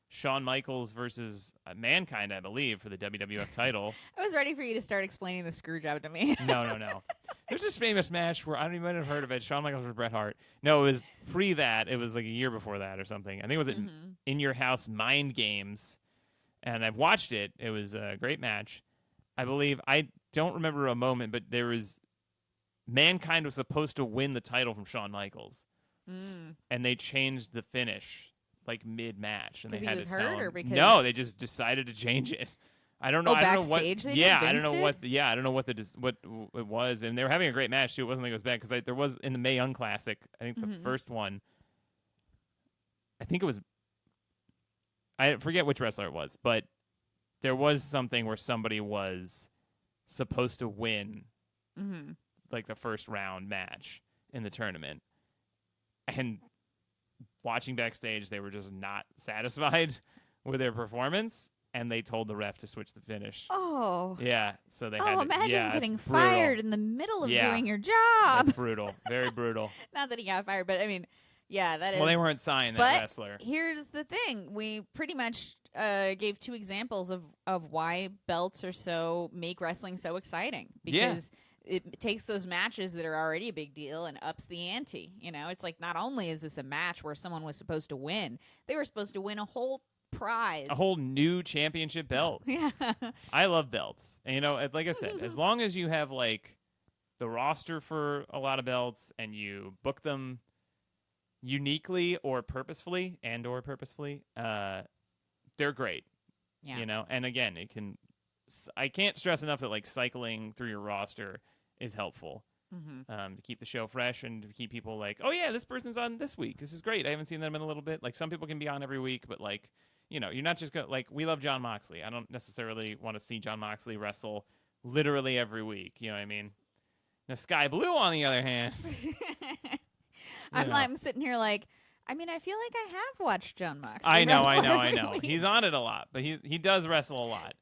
Shawn Michaels versus Mankind, I believe, for the WWF title. I was ready for you to start explaining the screw job to me. No. There's this famous match where I don't even have heard of it. Shawn Michaels versus Bret Hart. No, it was pre that. It was like a year before that or something. I think it was In Your House Mind Games, and I've watched it. It was a great match. I believe, I don't remember a moment, but there was Mankind was supposed to win the title from Shawn Michaels, and they changed the finish mid-match, and they had to tell him. Or because no, they just decided to change it. I don't know. Oh, I don't know what. backstage they Yeah, did? I don't know Vince what. Yeah, I don't know what what it was, and they were having a great match too. It wasn't like it was bad because there was in the Mae Young Classic. I think the first one. I think it was. I forget which wrestler it was, but there was something where somebody was supposed to win, the first round match in the tournament, and watching backstage, they were just not satisfied with their performance, and they told the ref to switch the finish. Oh. Yeah, so they had to. Imagine getting it's brutal. fired in the middle of doing your job. That's brutal. Very brutal. Not that he got fired, but I mean, that is. Well, they weren't signed, that wrestler. Here's the thing. We pretty much gave two examples of why belts make wrestling so exciting. Because it takes those matches that are already a big deal and ups the ante. It's like, not only is this a match where someone was supposed to win, they were supposed to win a whole prize. A whole new championship belt. Yeah. I love belts. And, like I said, as long as you have, the roster for a lot of belts and you book them, uniquely or purposefully, they're great. Yeah. You know, and again, I can't stress enough that like cycling through your roster is helpful. To keep the show fresh and to keep people like, oh yeah, this person's on this week. This is great. I haven't seen them in a little bit. Like some people can be on every week, but like, you know, you're not just going to, like, we love Jon Moxley. I don't necessarily want to see Jon Moxley wrestle literally every week. You know what I mean? Now Sky Blue, on the other hand, I'm sitting here like, I mean, I feel like I have watched Jon Moxley. I know. Week. He's on it a lot, but he does wrestle a lot.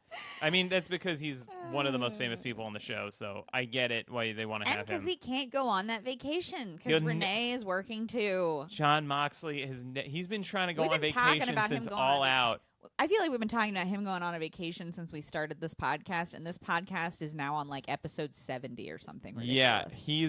I mean, that's because he's one of the most famous people on the show, so I get it why they want to have him. And because he can't go on that vacation because Renee is working too. Jon Moxley he's been trying to go on vacation since All Out. I feel like we've been talking about him going on a vacation since we started this podcast, and this podcast is now on like episode 70 or something ridiculous. Yeah,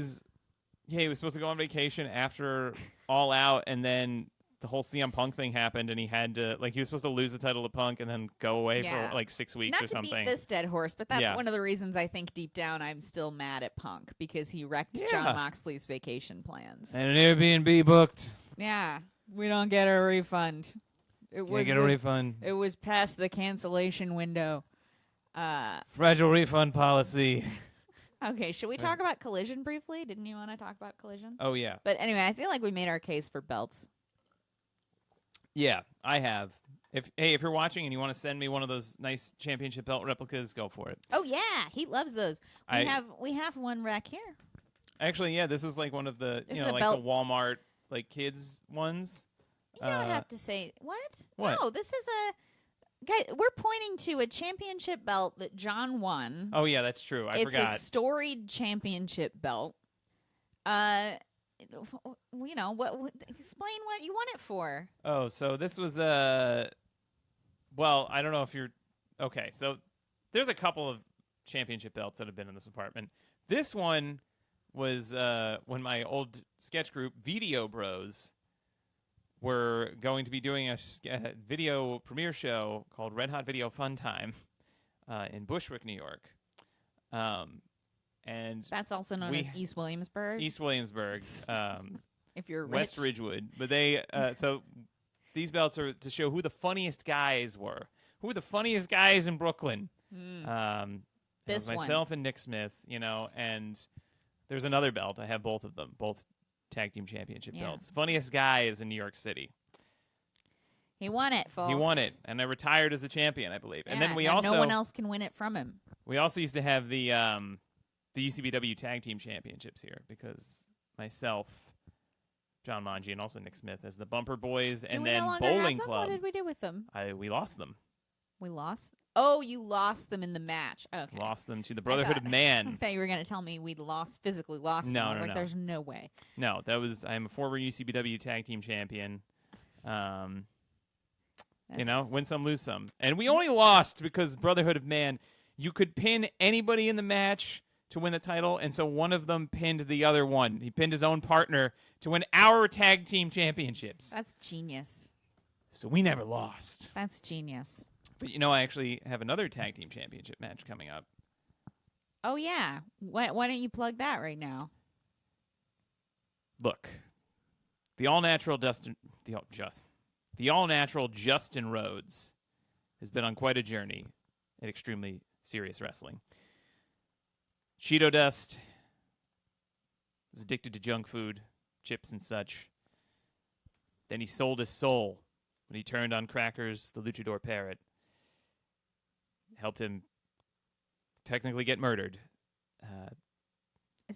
he was supposed to go on vacation after All Out, and then the whole CM Punk thing happened, and he had to, like, he was supposed to lose the title to Punk and then go away for like 6 weeks or something. Not to beat this dead horse, but that's one of the reasons I think deep down I'm still mad at Punk, because he wrecked Jon Moxley's vacation plans. And an Airbnb booked. Yeah, we don't get a refund. Can't get a refund. It was past the cancellation window. Fragile refund policy. Okay, should we talk about Collision briefly? Didn't you want to talk about Collision? Oh, yeah. But anyway, I feel like we made our case for belts. Yeah, I have. If you're watching and you want to send me one of those nice championship belt replicas, go for it. Oh yeah, he loves those. We have one rack here. Actually, yeah, this is like one of the the Walmart like kids ones. You don't have to say what? What? No, this is guy. We're pointing to a championship belt that John won. Oh yeah, that's true. I forgot. It's a storied championship belt. You know what? Explain what you want it for. Oh, so this was well, I don't know if you're okay. So there's a couple of championship belts that have been in this apartment. This one was when my old sketch group Video Bros were going to be doing a video premiere show called Red Hot Video Fun Time in Bushwick, New York. And that's also known as East Williamsburg. East Williamsburg. If you're rich. West Ridgewood. But they so these belts are to show who the funniest guys were. Who were the funniest guys in Brooklyn? This one. Myself and Nick Smith, you know, and there's another belt. I have both of them, both tag team championship belts. Funniest guy is in New York City. He won it, folks. He won it, and I retired as a champion, I believe. Yeah, and then no one else can win it from him. We also used to have the UCBW tag team championships here because myself, John Manji, and also Nick Smith as the Bumper Boys, and then Bowling Club. What did we do with them? We lost them. We lost? Oh, you lost them in the match. Okay. Lost them to the Brotherhood of Man. I thought you were going to tell me we physically lost them. I was like, there's no way. No, I'm a former UCBW tag team champion. You know, win some, lose some. And we only lost because Brotherhood of Man, you could pin anybody in the match to win the title, and so one of them pinned the other one. He pinned his own partner to win our tag team championships. That's genius. So we never lost. That's genius. But you know, I actually have another tag team championship match coming up. Oh yeah. Why don't you plug that right now? Look, the all-natural Justin Rhodes has been on quite a journey in extremely serious wrestling. Cheeto dust, was addicted to junk food, chips and such. Then he sold his soul when he turned on Crackers, the luchador parrot. Helped him technically get murdered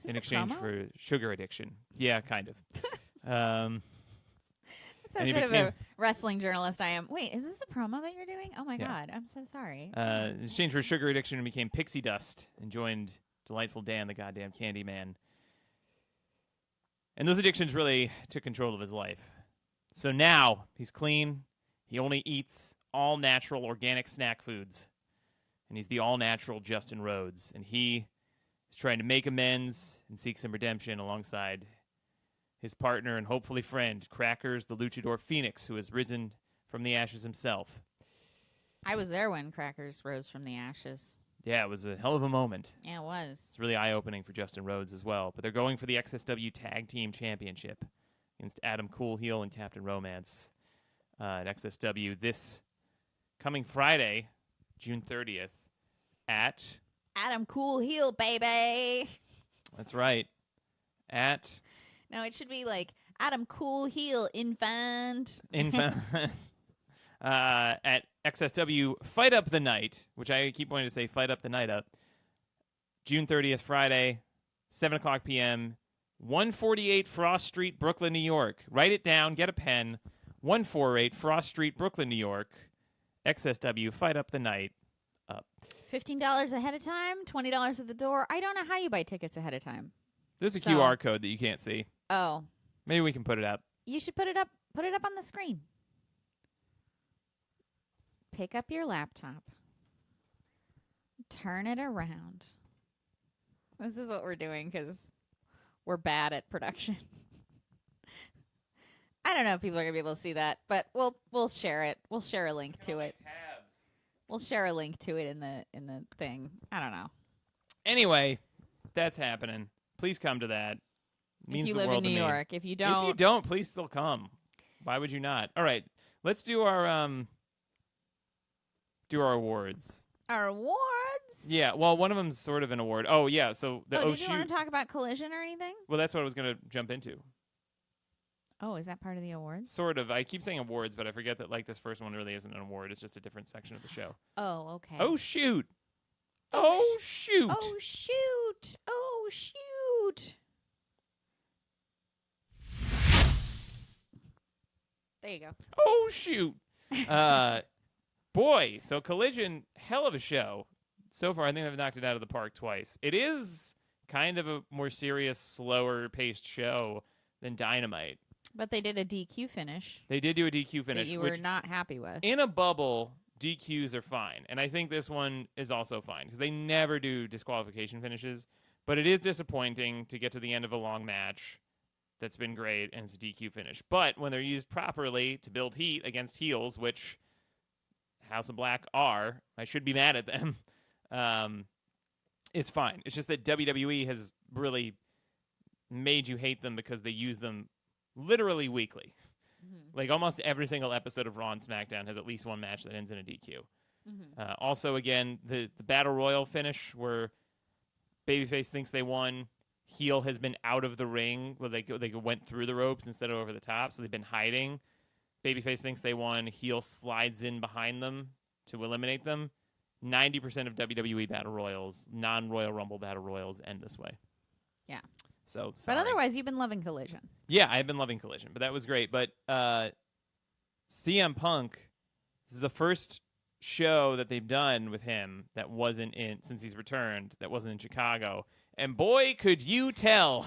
in exchange for sugar addiction. Yeah, kind of. That's how good of a wrestling journalist I am. Wait, is this a promo that you're doing? Oh my God, I'm so sorry. In exchange for sugar addiction, and became pixie dust and joined Delightful Dan, the goddamn candy man. And those addictions really took control of his life. So now he's clean. He only eats all natural organic snack foods. And he's the all-natural Justin Rhodes. And he is trying to make amends and seek some redemption alongside his partner and hopefully friend, Crackers, the luchador Phoenix, who has risen from the ashes himself. I was there when Crackers rose from the ashes. Yeah, it was a hell of a moment. Yeah, it was. It's really eye-opening for Justin Rhodes as well. But they're going for the XSW Tag Team Championship. against Adam Cool Heel and Captain Romance at XSW this coming Friday, June 30th at... Adam Cool Heel, baby. That's right. At... No, it should be like Adam Cool Heel, infant. At XSW Fight Up the Night, which I keep wanting to say Fight Up the Night Up, June 30th, Friday, 7 o'clock p.m., 148 Frost Street, Brooklyn, New York. Write it down. Get a pen. 148 Frost Street, Brooklyn, New York. XSW Fight Up the Night up. $15 ahead of time, $20 at the door. I don't know how you buy tickets ahead of time. There's a QR code that you can't see. Oh. Maybe we can put it up. You should put it up. Put it up on the screen. Pick up your laptop. Turn it around. This is what we're doing because we're bad at production. I don't know if people are gonna be able to see that, but we'll share it. We'll share a link to it. We'll share a link to it in the thing. I don't know. Anyway, that's happening. Please come to that. Means if you the live world in New to me. York, if you don't, please still come. Why would you not? All right, let's do our awards. Our awards. Yeah, well, one of them's sort of an award. Oh yeah, so the did you want to talk about Collision or anything? Well, that's what I was gonna jump into. Oh, is that part of the awards? Sort of. I keep saying awards, but I forget that like this first one really isn't an award. It's just a different section of the show. Oh, okay. Oh shoot! Oh shoot! Oh shoot! Oh shoot! There you go. Oh shoot! Boy, so Collision, hell of a show. So far, I think I've knocked it out of the park twice. It is kind of a more serious, slower-paced show than Dynamite. But they did a DQ finish. They did do a DQ finish. That you were not happy with. In a bubble, DQs are fine. And I think this one is also fine because they never do disqualification finishes. But it is disappointing to get to the end of a long match that's been great and it's a DQ finish. But when they're used properly to build heat against heels, which House of Black are, I should be mad at them. It's fine. It's just that WWE has really made you hate them because they use them literally weekly. Mm-hmm. Like almost every single episode of Raw and SmackDown has at least one match that ends in a DQ. Mm-hmm. Also, again, the Battle Royal finish where babyface thinks they won, heel has been out of the ring where they went through the ropes instead of over the top, so they've been hiding. Babyface thinks they won, heel slides in behind them to eliminate them. 90% of WWE Battle Royals, non-Royal Rumble Battle Royals, end this way. Yeah. So, sorry. But otherwise, you've been loving Collision. Yeah, I've been loving Collision, but that was great. But CM Punk, this is the first show that they've done with him that wasn't in, since he's returned, that wasn't in Chicago. And boy, could you tell.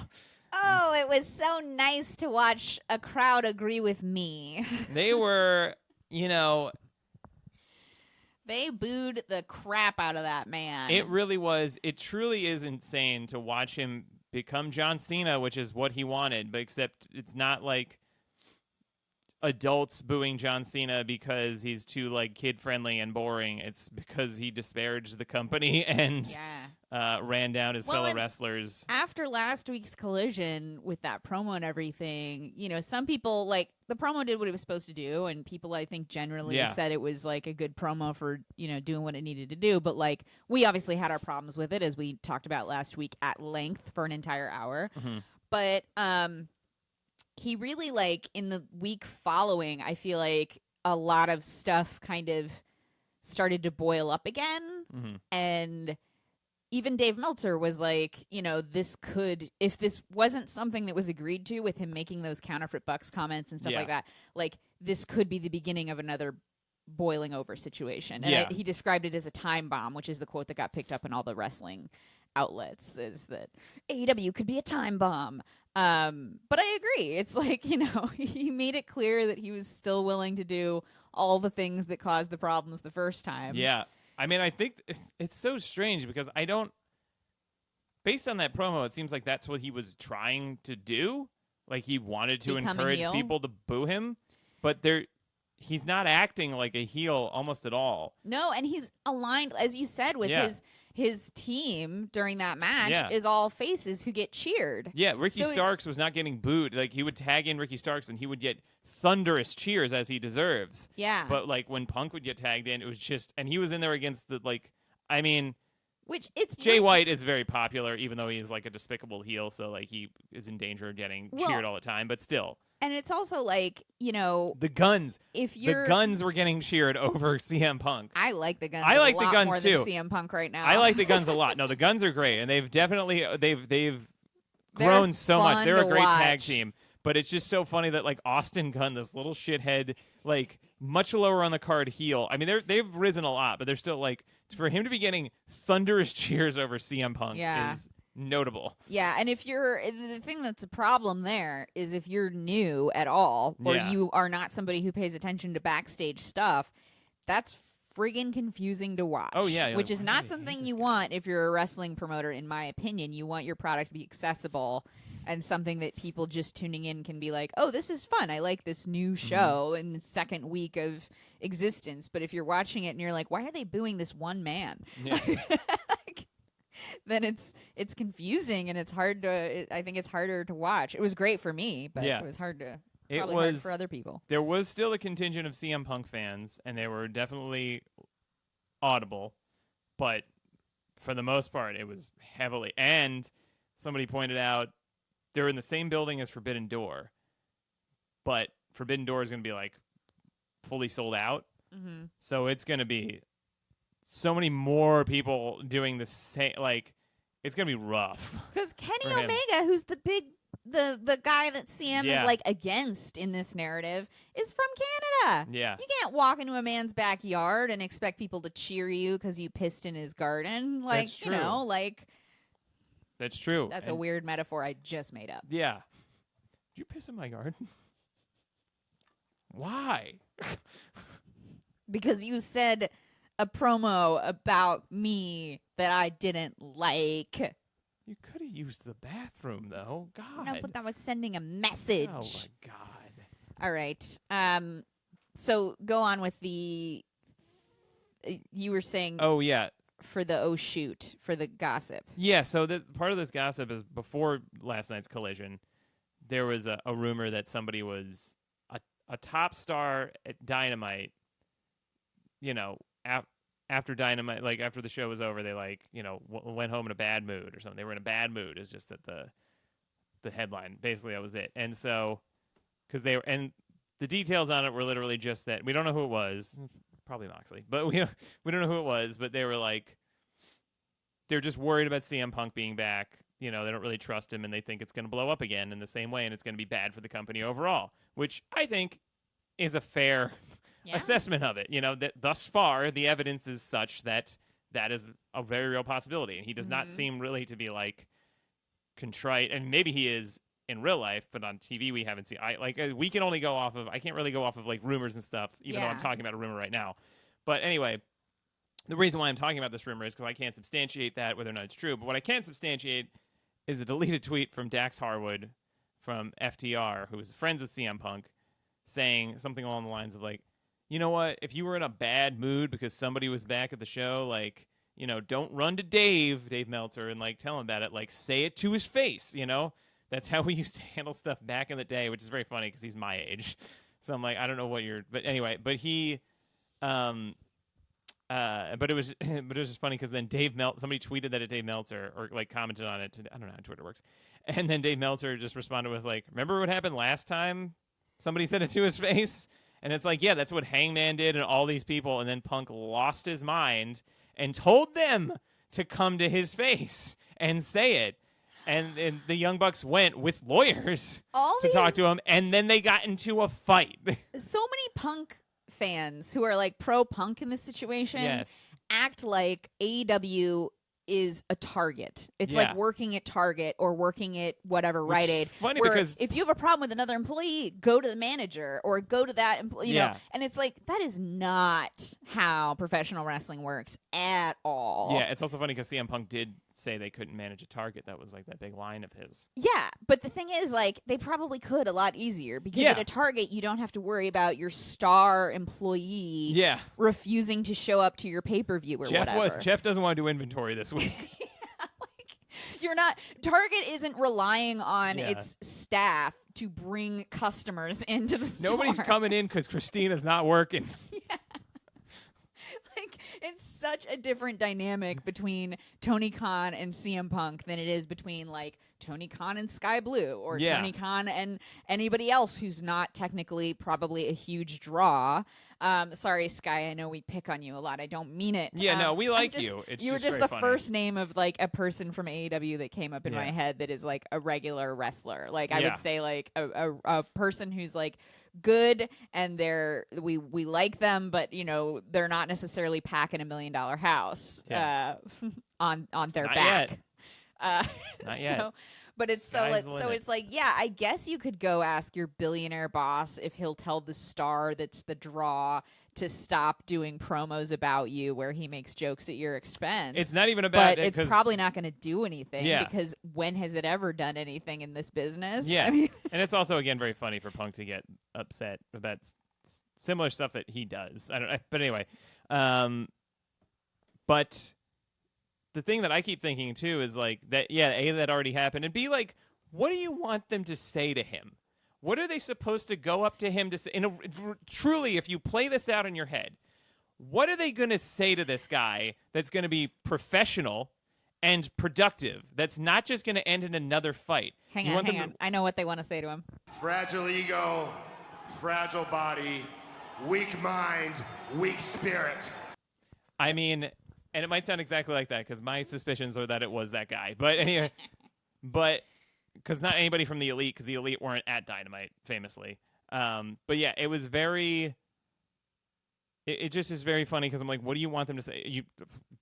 Oh, it was so nice to watch a crowd agree with me. They were, they booed the crap out of that man. It really was. It truly is insane to watch him become John Cena, which is what he wanted, but except it's not like adults booing John Cena because he's too like kid friendly and boring. It's because he disparaged the company and ran down his fellow wrestlers. After last week's Collision with that promo and everything, some people like the promo did what it was supposed to do, and people I think generally said it was like a good promo for doing what it needed to do. But like we obviously had our problems with it, as we talked about last week at length for an entire hour. Mm-hmm. But he really, like, in the week following, I feel like a lot of stuff kind of started to boil up again. Mm-hmm. And even Dave Meltzer was like, this could, if this wasn't something that was agreed to with him making those counterfeit Bucks comments and stuff like that, like, this could be the beginning of another boiling over situation. And he described it as a time bomb, which is the quote that got picked up in all the wrestling outlets, is that AEW could be a time bomb. But I agree. It's like, he made it clear that he was still willing to do all the things that caused the problems the first time. Yeah. I mean, I think it's so strange because based on that promo, it seems like that's what he was trying to do. Like he wanted to encourage people to boo him, but he's not acting like a heel almost at all. No, and he's aligned, as you said, with his team during that match is all faces who get cheered. Yeah, Ricky Starks was not getting booed. Like, he would tag in Ricky Starks and he would get thunderous cheers as he deserves. Yeah. But, like, when Punk would get tagged in, it was just, and he was in there against the, like, I mean, Jay White is very popular, even though he's like a despicable heel, so like he is in danger of getting cheered all the time, but still. And it's also like, you know, the Guns. The Guns were getting cheered over CM Punk. I like the Guns. I like the Guns more too. Than CM Punk right now. I like the Guns a lot. No, the Guns are great, and they've definitely they've grown so much. They're a great tag team. But it's just so funny that like Austin Gunn, this little shithead, like much lower on the card heel. I mean, they've risen a lot, but they're still like, for him to be getting thunderous cheers over CM Punk is notable. Yeah, and if you're the thing that's a problem there is if you're new at all or you are not somebody who pays attention to backstage stuff, that's friggin' confusing to watch. Oh yeah, which is not something you want if you're a wrestling promoter. In my opinion, you want your product to be accessible and something that people just tuning in can be like, oh, this is fun. I like this new show in the second week of existence. But if you're watching it and you're like, why are they booing this one man? Yeah. Then it's confusing and it's hard to. I think it's harder to watch. It was great for me, but it was hard to. Probably hard for other people. There was still a contingent of CM Punk fans, and they were definitely audible, but for the most part, it was heavily. And somebody pointed out they're in the same building as Forbidden Door, but Forbidden Door is going to be like fully sold out, so it's going to be so many more people doing the same. Like, it's going to be rough. Because Kenny Omega, who's the big. The guy that CM is like against in this narrative is from Canada. Yeah. You can't walk into a man's backyard and expect people to cheer you because you pissed in his garden. Like, that's true. You know, like. That's true. That's a weird metaphor I just made up. Yeah. Did you piss in my garden? Why? Because you said a promo about me that I didn't like. You could have used the bathroom, though. God. No, but that was sending a message. Oh, my God. All right. So go on with the... you were saying... Oh, yeah. For the shoot, for the gossip. Yeah, so part of this gossip is before last night's Collision, there was a rumor that somebody was a top star at Dynamite, you know, after Dynamite, like after the show was over, they like, you know, went home in a bad mood or something. They were in a bad mood is just at the headline. Basically, that was it. And so, because they were, and the details on it were literally just that we don't know who it was, probably Moxley, but we don't know who it was. But they were like, they're just worried about CM Punk being back. You know, they don't really trust him, and they think it's going to blow up again in the same way, and it's going to be bad for the company overall, which I think is a fair. Assessment of it, you know, that thus far the evidence is such that is a very real possibility, and he does not seem really to be like contrite, and maybe he is in real life, but on TV we haven't seen. We can only go off of. I can't really go off of like rumors and stuff, even though I'm talking about a rumor right now. But anyway, the reason why I'm talking about this rumor is because I can't substantiate that whether or not it's true. But what I can substantiate is a deleted tweet from Dax Harwood from FTR, who was friends with CM Punk, saying something along the lines of like, you know what? If you were in a bad mood because somebody was back at the show, like, you know, don't run to Dave Meltzer, and like tell him about it. Like, say it to his face. You know, that's how we used to handle stuff back in the day, which is very funny because he's my age. So I'm like, I don't know what you're, but anyway, but he, but it was just funny because then somebody tweeted that at Dave Meltzer or like commented on it. I don't know how Twitter works, and then Dave Meltzer just responded with like, remember what happened last time? Somebody said it to his face. And it's like, yeah, that's what Hangman did and all these people. And then Punk lost his mind and told them to come to his face and say it. And the Young Bucks went with lawyers to talk to him. And then they got into a fight. So many Punk fans who are like pro-Punk in this situation act like AEW is a Target. It's like working at Target or working at whatever Rite Aid. Funny because if you have a problem with another employee, go to the manager or go to that employee. You know, and it's like that is not how professional wrestling works at all. Yeah, it's also funny because CM Punk did say they couldn't manage a target. That was like that big line of his. Yeah, but the thing is, like, they probably could a lot easier because Yeah. at a Target, you don't have to worry about your star employee Yeah. refusing to show up to your pay-per-view or whatever. Jeff doesn't want to do inventory this week. You're not Target isn't relying on Yeah. its staff to bring customers into the store. Nobody's coming in because Christina's not working. Yeah. Like, it's such a different dynamic between Tony Khan and CM Punk than it is between like Tony Khan and Sky Blue or Yeah. Tony Khan and anybody else who's not technically probably a huge draw. Sorry, Sky, I know we pick on you a lot. I don't mean it. Yeah, no, we like just, you. It's you were just just very the funny. first name of like a person from AEW that came up in my Yeah. head that is like a regular wrestler. Like I Yeah. would say like a person who's like good and we like them, but you know they're not necessarily packing $1 million house on their Not back. yet. Not So, yet. but it's Sky's the so limit. it's like, yeah, I guess you could go ask your billionaire boss if he'll tell the star that's the draw to stop doing promos about you where he makes jokes at your expense. It's not even about but it. it's 'cause- probably not going to do anything Yeah. because when has it ever done anything in this business? Yeah. I mean, and it's also again very funny for Punk to get upset about similar stuff that he does. I don't. But anyway, but the thing that I keep thinking too is like that. Yeah, A, that already happened, and B, like, what do you want them to say to him? What are they supposed to go up to him to say? Truly, if you play this out in your head, what are they going to say to this guy that's going to be professional and productive? That's not just going to end in another fight. hang You on, want them hang to- on. I know what they want to say to him. Fragile ego, fragile body, weak mind, weak spirit. I mean, and it might sound exactly like that because my suspicions are that it was that guy. But anyway, because not anybody from the Elite, because the Elite weren't at Dynamite, famously. But yeah, it was very. It just is very funny because I'm like, what do you want them to say? You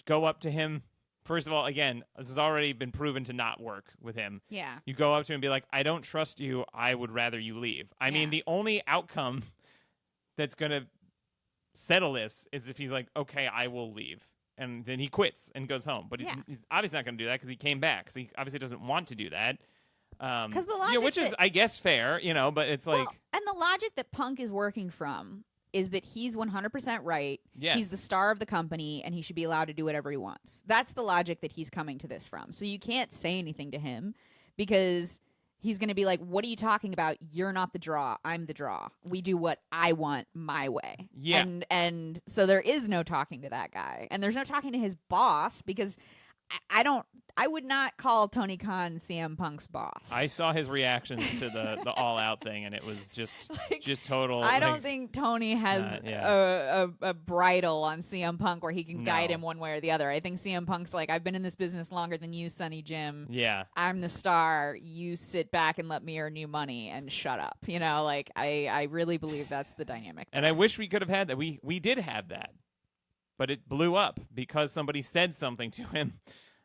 go up to him. First of all, again, this has already been proven to not work with him. Yeah. You go up to him and be like, I don't trust you. I would rather you leave. I mean, the only outcome that's going to settle this is if he's like, okay, I will leave. And then he quits and goes home. But he's obviously not going to do that because he came back. Because he obviously doesn't want to do that. Because the logic which is, I guess, fair, but it's like... Well, and the logic that Punk is working from is that he's 100% right. Yes. He's the star of the company, and he should be allowed to do whatever he wants. That's the logic that he's coming to this from. So you can't say anything to him because he's going to be like, what are you talking about? You're not the draw. I'm the draw. We do what I want my way. Yeah. And so there is no talking to that guy. And there's no talking to his boss because I would not call Tony Khan CM Punk's boss. I saw his reactions to the All Out thing, and it was just total... I don't like, think Tony has a bridle on CM Punk where he can guide him one way or the other. I think CM Punk's like, I've been in this business longer than you, Sonny Jim. Yeah. I'm the star. You sit back and let me earn you money and shut up. Like I really believe that's the dynamic. And I wish we could have had that. We did have that. But it blew up because somebody said something to him.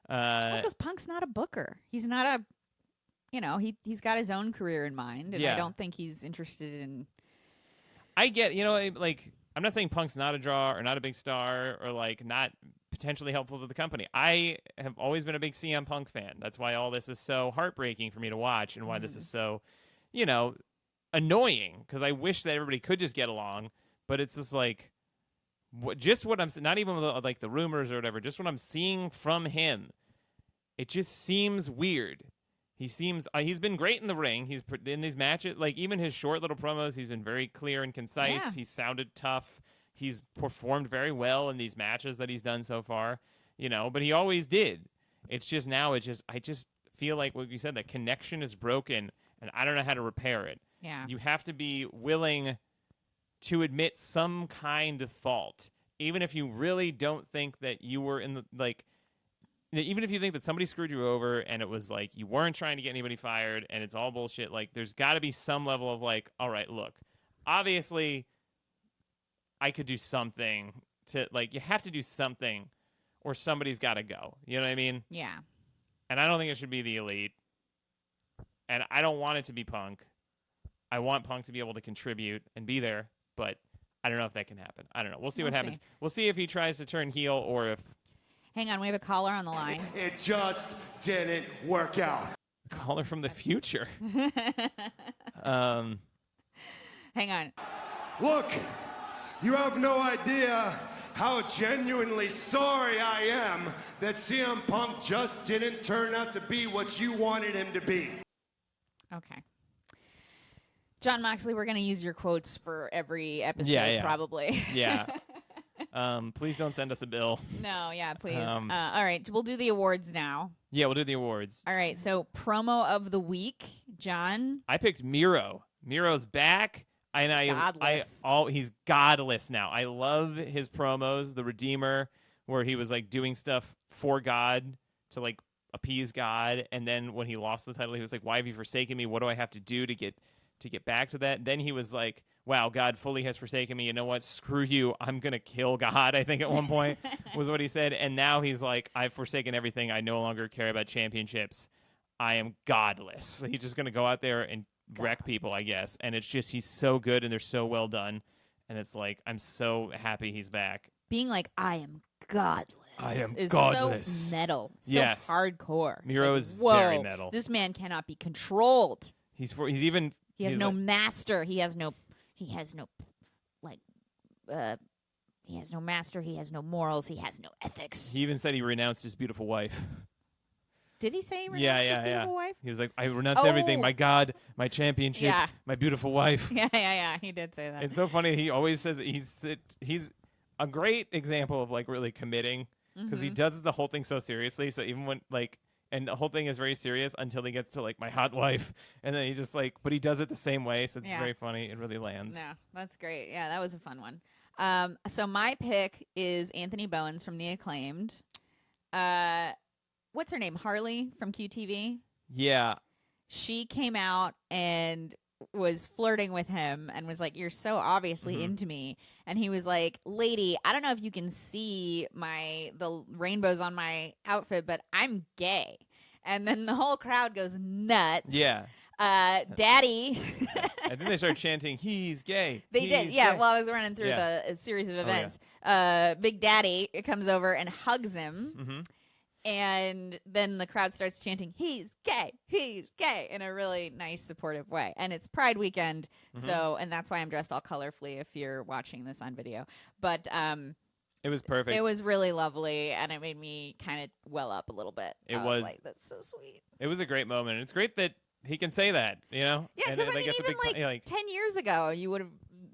Because Punk's not a booker. He's not he's got his own career in mind, and I don't think he's interested in. I get, like, I'm not saying Punk's not a draw or not a big star or like not potentially helpful to the company. I have always been a big CM Punk fan. That's why all this is so heartbreaking for me to watch, and why this is so, annoying. Because I wish that everybody could just get along, but it's just like. Just what I'm not even like the rumors or whatever, just what I'm seeing from him, it just seems weird. He's been great in the ring. He's in these matches, like even his short little promos, he's been very clear and concise. Yeah. He sounded tough. He's performed very well in these matches that he's done so far, but he always did. It's just now, I just feel like what you said, that connection is broken and I don't know how to repair it. Yeah. You have to be willing to admit some kind of fault, even if you really don't think that you were in the, like, even if you think that somebody screwed you over and it was like you weren't trying to get anybody fired and it's all bullshit, like there's got to be some level of like, all right, look, obviously I could do something to, like, you have to do something or somebody's got to go. You know what I mean? Yeah. And I don't think it should be the Elite. And I don't want it to be Punk. I want Punk to be able to contribute and be there. But I don't know if that can happen. I don't know. We'll see what We'll happens. see. We'll see if he tries to turn heel or if Hang on, we have a caller on the line. It just didn't work out. caller from the future. Hang on. Look, you have no idea how genuinely sorry I am that CM Punk just didn't turn out to be what you wanted him to be. Okay. John Moxley, we're going to use your quotes for every episode, Yeah. probably. Yeah. Please don't send us a bill. No, yeah, please. All right, we'll do the awards now. Yeah, we'll do the awards. All right, so promo of the week, John. I picked Miro. Miro's back. Godless. He's godless now. I love his promos, the Redeemer, where he was like doing stuff for God to like appease God, and then when he lost the title, he was like, "Why have you forsaken me? What do I have to do to get back to that?" Then he was like, "Wow, God fully has forsaken me. You know what? Screw you. I'm gonna kill God." I think at one point was what he said, and now he's like, "I've forsaken everything. I no longer care about championships. I am godless." So he's just gonna go out there and wreck people, I guess. And it's just he's so good and they're so well done, and it's like I'm so happy he's back. Being like, I am godless. I am is godless. So metal. So Yes. hardcore. Miro it's is like, whoa, very metal. This man cannot be controlled. He has no like, master. He has no master. He has no morals. He has no ethics. He even said he renounced his beautiful wife. Did he say he renounced his beautiful wife? He was like, I renounce everything. My God, my championship, Yeah. my beautiful wife. Yeah. He did say that. It's so funny. He always says that he's a great example of like really committing because he does the whole thing so seriously. So even when like, and the whole thing is very serious until he gets to like my hot wife, and then he just like, but he does it the same way. So it's very funny. It really lands. No, that's great. Yeah, that was a fun one. So my pick is Anthony Bowens from The Acclaimed. What's her name? Harley from QTV. Yeah. She came out and was flirting with him and was like, "You're so obviously into me." And he was like, "Lady, I don't know if you can see the rainbows on my outfit, but I'm gay." And then the whole crowd goes nuts. Yeah. Daddy. I think they started chanting, "He's gay." They did, yeah. Gay. Well, I was running through Yeah. the series of yeah. events. Big Daddy comes over and hugs him. Mm-hmm. And then the crowd starts chanting, "He's gay, he's gay," in a really nice, supportive way. And it's Pride weekend, and that's why I'm dressed all colorfully if you're watching this on video. But It was perfect. it was really lovely, and it made me kind of well up a little bit. It I was like, that's so sweet. It was a great moment. It's great that he can say that, you know? Yeah, And because I it, mean, it's a even big, like 10 years ago,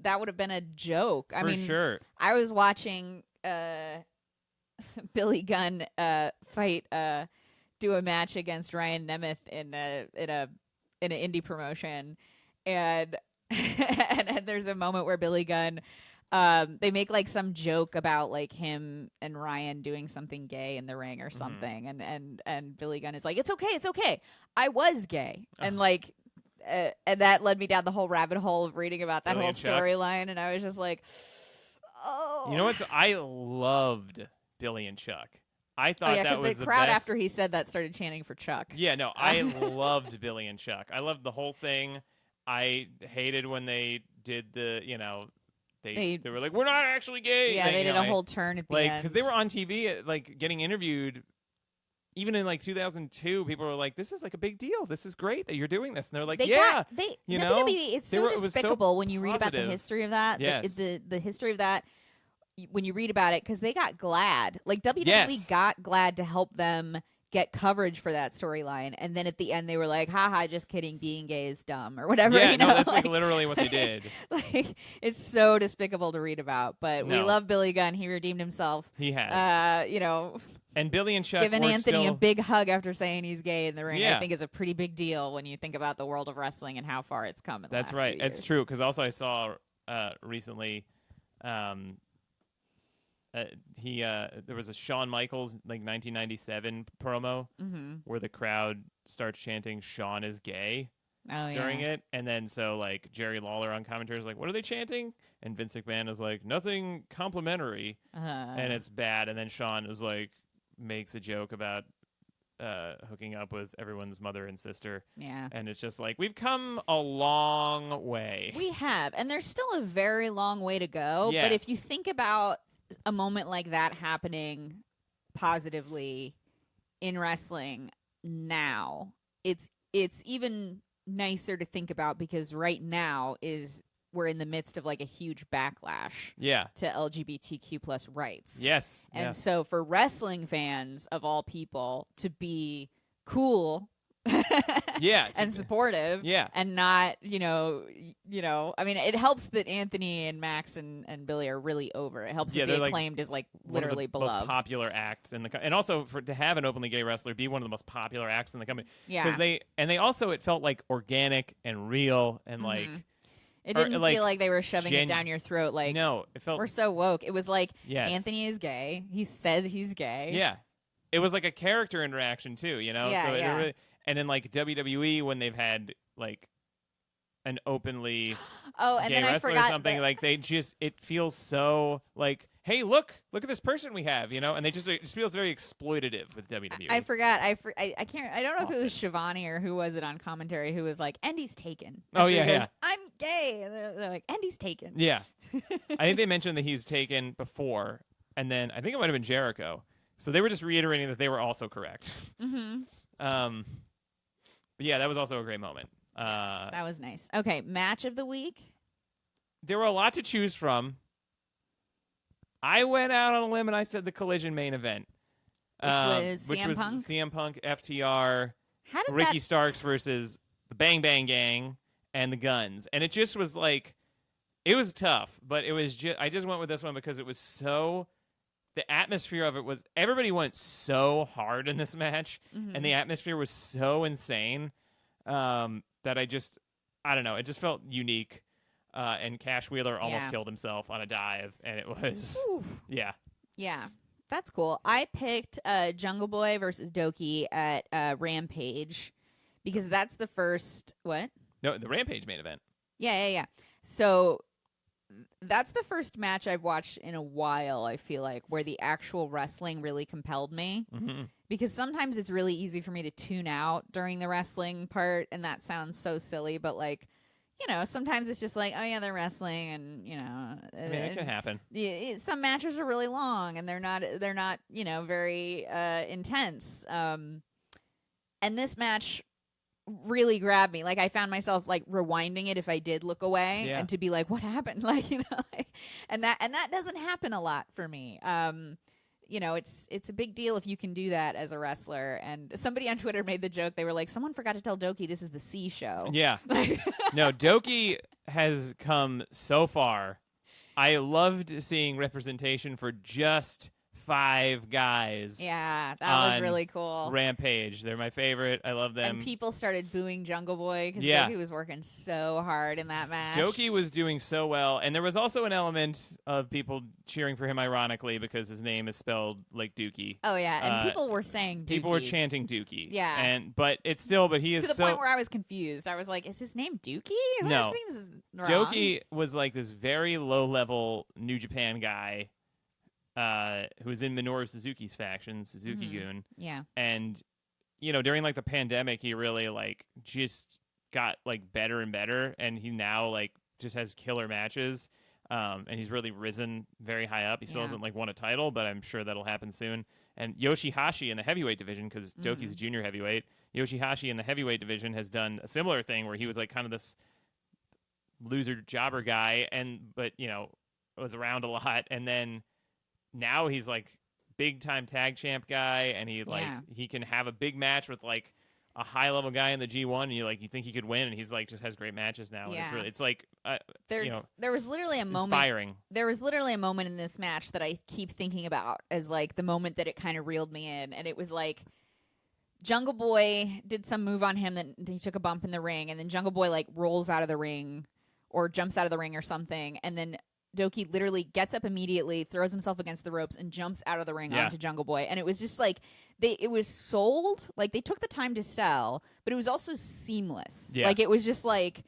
that would have been a joke. I for mean, sure. I was watching Billy Gunn do a match against Ryan Nemeth in an indie promotion, and and there's a moment where Billy Gunn they make like some joke about like him and Ryan doing something gay in the ring or something, and Billy Gunn is like, it's okay, I was gay," and like. And that led me down the whole rabbit hole of reading about that Billy whole and Chuck. storyline, and I was just like, "Oh, You know what? I loved Billy and Chuck. I thought yeah," that was the crowd best. after he said that started chanting for Chuck. Yeah, no, I loved Billy and Chuck. I loved the whole thing. I hated when they did the, they were like, "We're not actually gay." Yeah, Like, they did a whole turn at the end. because they were on TV, like getting interviewed. Even in like 2002, people were like, "This is like a big deal. This is great that you're doing this." And they're like, WWE, it's so it was so despicable when you read about the positive. history of that. Yes. The history of that, when you read about it, because they got Glad. Like WWE Yes. got Glad to help them get coverage for that storyline, and then at the end they were like, "Haha, just kidding. Being gay is dumb," or whatever. Yeah, you know? no, that's like literally what they did. Like, it's so despicable to read about, but we No. love Billy Gunn. He redeemed himself. He has. And Billy and Chuck Giving were Anthony still... a big hug after saying he's gay in the ring, Yeah. I think is a pretty big deal when you think about the world of wrestling and how far it's come in the That's last right. few It's years. true. Because also I saw recently, there was a Shawn Michaels like 1997 promo where the crowd starts chanting "Shawn is gay" during it, and then so like Jerry Lawler on commentary is like, "What are they chanting?" And Vince McMahon is like, "Nothing complimentary," and it's bad. And then Shawn is like makes a joke about hooking up with everyone's mother and sister. Yeah. And it's just like, we've come a long way. We have, and there's still a very long way to go. But if you Yes. think about a moment like that happening positively in wrestling now, it's even nicer to think about because right now we're in the midst of like a huge backlash Yeah. to LGBTQ plus rights. Yes. And yes. so for wrestling fans of all people to be cool Yeah. and supportive Yeah. and not, I mean, it helps that Anthony and Max and Billy are really over. It helps Yeah, that be they're, like, acclaimed as like one of literally the most beloved. popular acts in the and also to have an openly gay wrestler be one of the most popular acts in the company. Yeah. Because they also, it felt like organic and real and like. It or, didn't like, feel like they were shoving it down your throat like, no, it felt. we're so woke. It was like, Yes. Anthony is gay. He says he's gay. Yeah. It was like a character interaction too, Yeah, so yeah. it really, and in like WWE when they've had like an openly Oh, and gay then I wrestler or forgot something, that- like it feels so like, hey, look at this person we have, and they it just feels very exploitative with WWE. I forgot. I can't. I don't know if it was Shivani or who was it on commentary who was like, "Andy's taken." Oh, After he yeah, goes, yeah. I'm gay, and they're like, "Andy's taken." Yeah. I think they mentioned that he was taken before, and then I think it might have been Jericho. So they were just reiterating that they were also correct. Mm-hmm. But yeah, that was also a great moment. That was nice. Okay, match of the week. There were a lot to choose from. I went out on a limb and I said the Collision main event, Which was CM Punk? CM Punk, FTR, How did Ricky that? Starks versus the Bang Bang Gang and the Guns, and it just was like, it was tough, but it was I just went with this one because it was so. The atmosphere of it was, everybody went so hard in this match, Mhm. and the atmosphere was so insane that I don't know, it just felt unique. And Cash Wheeler almost Yeah. killed himself on a dive, and it was, Oof. yeah. Yeah, that's cool. I picked Jungle Boy versus Doki at Rampage because that's the first what? No, the Rampage main event. Yeah. So that's the first match I've watched in a while, I feel like, where the actual wrestling really compelled me. Mm-hmm. Because sometimes it's really easy for me to tune out during the wrestling part, and that sounds so silly, but like, sometimes it's just like, oh yeah, they're wrestling, and I mean, it can happen. some matches are really long, and they're not very intense. And this match really grabbed me. Like I found myself like rewinding it if I did look away, Yeah. and to be like, what happened? And that doesn't happen a lot for me. It's a big deal if you can do that as a wrestler. And somebody on Twitter made the joke. They were like, someone forgot to tell Doki this is the C show. Yeah. No, Doki has come so far. I loved seeing representation for just 5 guys. Yeah, that was on really cool. Rampage. They're my favorite. I love them. And people started booing Jungle Boy because Yeah. Doki was working so hard in that match. Doki was doing so well, and there was also an element of people cheering for him ironically because his name is spelled like Dookie. Oh yeah, and people were saying Dookie. People were chanting Dookie. Yeah. But he is to the so point where I was confused. I was like, "Is his name Dookie?" No. That seems wrong. Doki was like this very low-level New Japan guy who was in Minoru Suzuki's faction, Suzuki-gun. Yeah. And, during like the pandemic, he really like just got like better and better. And he now like just has killer matches. And he's really risen very high up. He still hasn't like won a title, but I'm sure that'll happen soon. And Yoshihashi in the heavyweight division, because Doki's a junior heavyweight, Yoshihashi in the heavyweight division has done a similar thing where he was like kind of this loser jobber guy, but was around a lot. And then now he's like big time tag champ guy, and he can have a big match with like a high level guy in the G1, and you think he could win, and he's like just has great matches now. Yeah. And it's like there was literally a moment. Inspiring. There was literally a moment in this match that I keep thinking about as like the moment that it kind of reeled me in, and it was like Jungle Boy did some move on him that he took a bump in the ring, and then Jungle Boy like rolls out of the ring or jumps out of the ring or something, and then Doki literally gets up immediately, throws himself against the ropes, and jumps out of the ring onto Jungle Boy. And it was just like it was sold. Like they took the time to sell, but it was also seamless. Yeah. Like it was just like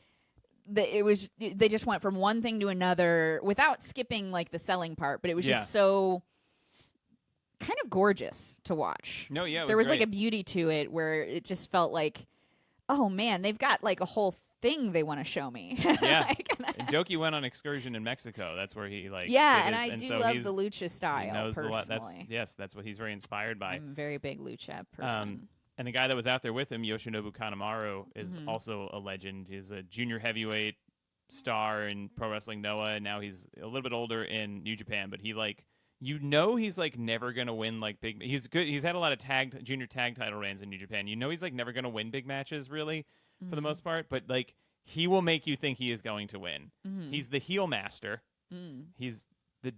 they just went from one thing to another without skipping like the selling part. But it was just so kind of gorgeous to watch. No, yeah, there was great. like a beauty to it where it just felt like, oh man, they've got like a whole thing they want to show me. Yeah. Like, And Doki went on excursion in Mexico. That's where he like. yeah, did and his, I and do so love he's, the lucha style. He knows personally. a lot. That's what he's very inspired by. I'm a very big lucha person. And the guy that was out there with him, Yoshinobu Kanemaru, is Mm-hmm. also a legend. He's a junior heavyweight star in Pro Wrestling Noah, and now he's a little bit older in New Japan. But he like, he's like never gonna win like big. He's good. He's had a lot of junior tag title reigns in New Japan. He's like never gonna win big matches really, for the most part. But like he will make you think he is going to win. Mm-hmm. He's the heel master. Mm. He's the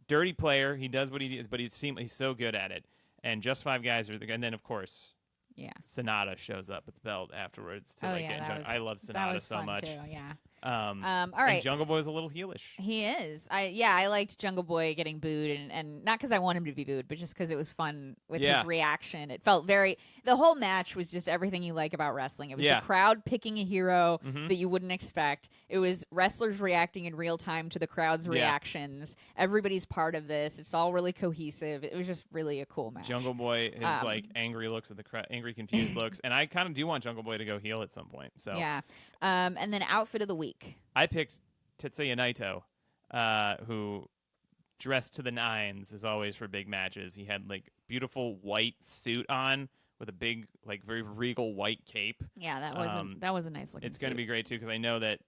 dirty player. He does what he does, but he's so good at it. And Just Five Guys are and then of course. Yeah. Sonata shows up with the belt afterwards to I love that Sonata was so fun much. Too, yeah. All right. And Jungle Boy's a little heelish. He is. I liked Jungle Boy getting booed, and not because I want him to be booed, but just because it was fun with his reaction. It felt the whole match was just everything you like about wrestling. It was the crowd picking a hero that you wouldn't expect. It was wrestlers reacting in real time to the crowd's reactions. Everybody's part of this. It's all really cohesive. It was just really a cool match. Jungle Boy, his like angry looks at the crowd, angry, confused looks, and I kind of do want Jungle Boy to go heel at some point. So yeah. And then outfit of the week. I picked Tetsuya Naito, who dressed to the nines as always for big matches. He had like beautiful white suit on with a big, like very regal white cape. Yeah, that was a nice looking. It's going to be great too because I know that.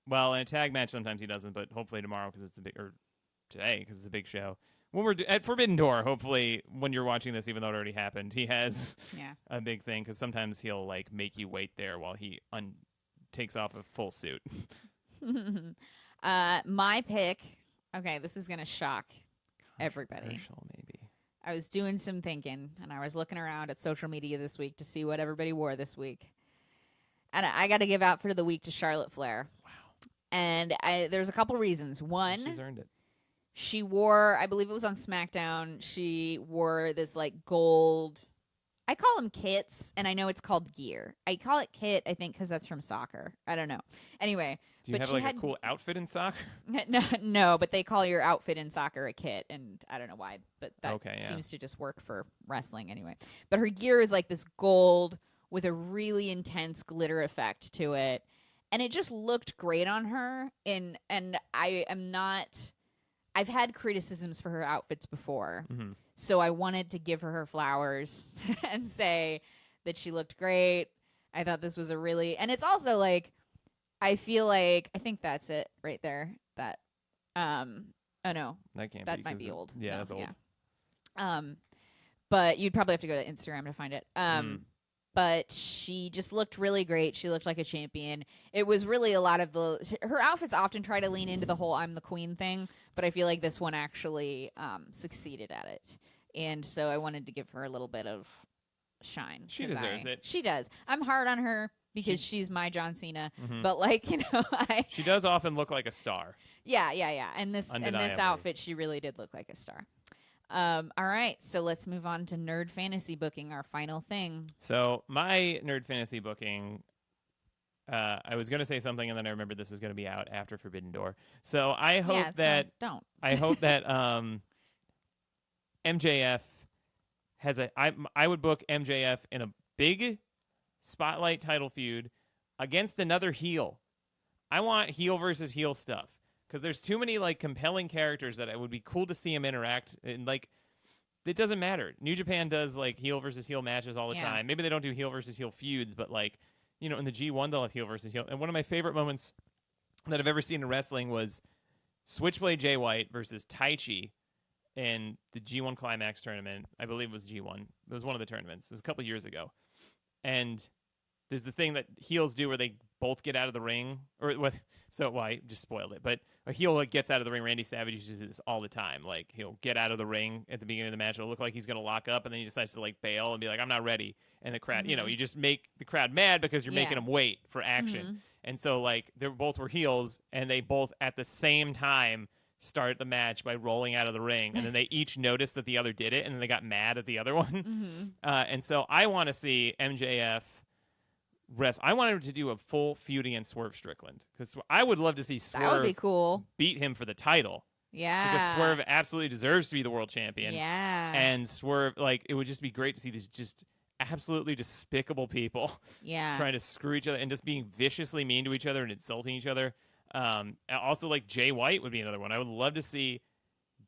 Well, in a tag match sometimes he doesn't, but hopefully tomorrow because it's today because it's a big show. When we're at Forbidden Door, hopefully when you're watching this, even though it already happened, he has a big thing because sometimes he'll like make you wait there while he takes off a full suit. My pick. Okay, this is gonna shock everybody. Maybe. I was doing some thinking, and I was looking around at social media this week to see what everybody wore this week. And I got to give outfit of the week to Charlotte Flair. Wow. And there's a couple reasons. One, she's earned it. She wore, I believe it was on SmackDown, she wore this like gold, I call them kits, and I know it's called gear. I call it kit, I think, because that's from soccer. I don't know. Anyway. Do you have like a cool outfit in soccer? No, but they call your outfit in soccer a kit, and I don't know why, but that seems to just work for wrestling anyway. But her gear is like this gold with a really intense glitter effect to it, and it just looked great on her, and I am not... I've had criticisms for her outfits before, so I wanted to give her flowers and say that she looked great. I thought this was a really... And it's also like, I feel like... I think that's it right there. That... oh, no. That might be old. Yeah, no, that's old. Yeah. But you'd probably have to go to Instagram to find it. But she just looked really great. She looked like a champion. It was really a lot of her outfits often try to lean into the whole I'm the queen thing, but I feel like this one actually succeeded at it. And so I wanted to give her a little bit of shine. She deserves it. She does. I'm hard on her because she's my John Cena, but like, she does often look like a star. Yeah. And this outfit, she really did look like a star. All right, so let's move on to Nerd Fantasy Booking, our final thing. So my Nerd Fantasy Booking, I was going to say something, and then I remembered this is going to be out after Forbidden Door. So I hope don't. I hope that MJF has I would book MJF in a big spotlight title feud against another heel. I want heel versus heel stuff. Because there's too many like compelling characters that it would be cool to see him interact, and like it doesn't matter. New Japan does like heel versus heel matches all the time. Maybe they don't do heel versus heel feuds, but like in the G1 they'll have heel versus heel. And one of my favorite moments that I've ever seen in wrestling was Switchblade Jay White versus Taichi in the G1 Climax tournament. I believe it was G1. It was one of the tournaments. It was a couple years ago, and there's the thing that heels do where they both get out of the ring, or what? So I just spoiled it. But a heel gets out of the ring. Randy Savage uses this all the time. Like he'll get out of the ring at the beginning of the match. It'll look like he's going to lock up, and then he decides to like bail and be like, "I'm not ready." And the crowd, you just make the crowd mad because you're making them wait for action. And so like they both were heels, and they both at the same time start the match by rolling out of the ring, and then they each noticed that the other did it, and then they got mad at the other one. And so I want to see MJF. I wanted him to do a full feud against Swerve Strickland because I would love to see Swerve that would be cool. beat him for the title. Yeah. Because Swerve absolutely deserves to be the world champion. Yeah. And Swerve, like, it would just be great to see these just absolutely despicable people Yeah. trying to screw each other and just being viciously mean to each other and insulting each other. Also, like, Jay White would be another one. I would love to see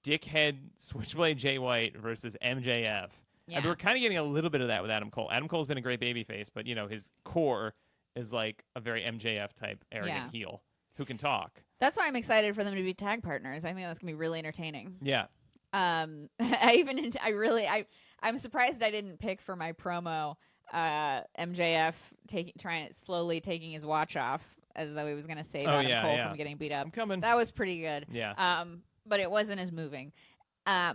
dickhead Switchblade Jay White versus MJF. Yeah. And we're kind of getting a little bit of that with Adam Cole. Adam Cole's been a great babyface, but, you know, his core is like a very MJF type arrogant heel who can talk. That's why I'm excited for them to be tag partners. I think that's gonna be really entertaining. Yeah. I'm surprised I didn't pick for my promo MJF slowly taking his watch off as though he was gonna save Adam Cole from getting beat up. I'm coming. That was pretty good. Yeah. But it wasn't as moving.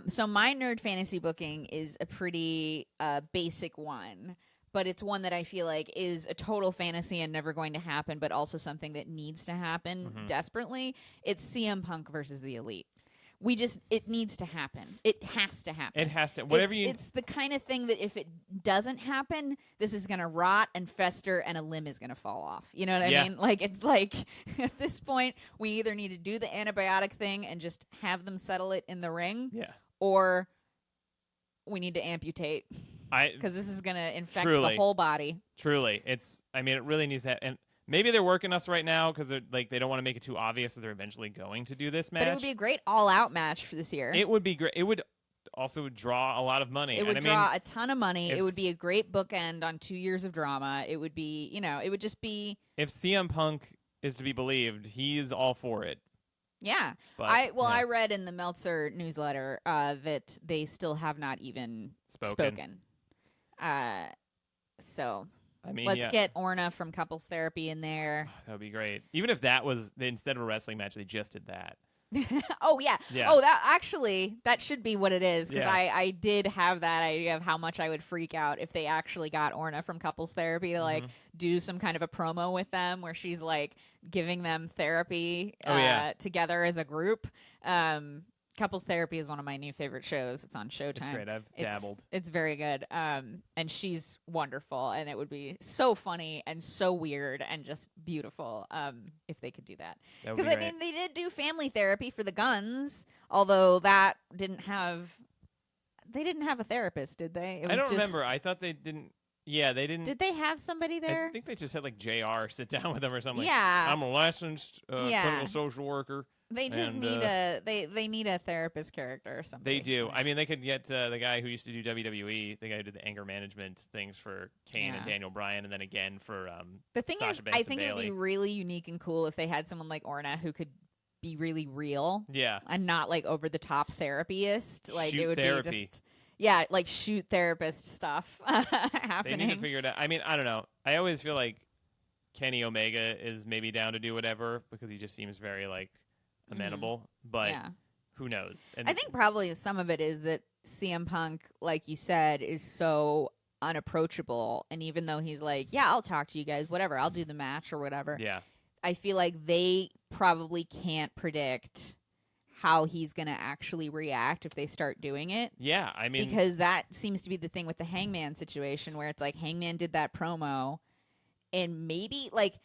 So my nerd fantasy booking is a pretty basic one, but it's one that I feel like is a total fantasy and never going to happen, but also something that needs to happen desperately. It's CM Punk versus the Elite. It needs to happen. It has to happen. It has to. It's the kind of thing that if it doesn't happen, this is going to rot and fester and a limb is going to fall off. You know what I mean? Like, it's like at this point, we either need to do the antibiotic thing and just have them settle it in the ring. Yeah. Or we need to amputate. Because this is going to infect the whole body. Truly. It really needs that. And maybe they're working us right now because they don't want to make it too obvious that they're eventually going to do this match. But it would be a great all-out match for this year. It would be great. It would also draw a lot of money. It would draw a ton of money. It would be a great bookend on 2 years of drama. It would be, it would just be... If CM Punk is to be believed, he's all for it. Yeah. But, I read in the Meltzer newsletter that they still have not even spoken. So... let's get Orna from Couples Therapy in there. That would be great. Even if that was, instead of a wrestling match, they just did that. Oh, yeah. Oh, that should be what it is. Because I did have that idea of how much I would freak out if they actually got Orna from Couples Therapy to, like, do some kind of a promo with them where she's, like, giving them therapy together as a group. Couples Therapy is one of my new favorite shows. It's on Showtime. It's great. I've dabbled. It's very good. And she's wonderful. And it would be so funny and so weird and just beautiful if they could do that. Because, they did do family therapy for the Guns, although that didn't have... They didn't have a therapist, did they? I don't remember. I thought they didn't... Yeah, they didn't... Did they have somebody there? I think they just had, like, JR sit down with them or something. Yeah. Like, I'm a licensed clinical social worker. They just need they need a therapist character or something. They do. They could get the guy who used to do WWE, the guy who did the anger management things for Kane and Daniel Bryan, and then again for the thing Sasha is, Banks I think it would be really unique and cool if they had someone like Orna who could be really real, and not like over the top therapist. Like shoot it would therapy. be just like shoot therapist stuff happening. They need to figure it out. I don't know. I always feel like Kenny Omega is maybe down to do whatever because he just seems very like amenable, but who knows? And I think probably some of it is that CM Punk, like you said, is so unapproachable, and even though he's like, yeah, I'll talk to you guys, whatever, I'll do the match or whatever. Yeah, I feel like they probably can't predict how he's going to actually react if they start doing it. Yeah, because that seems to be the thing with the Hangman situation, where it's like Hangman did that promo, and maybe like.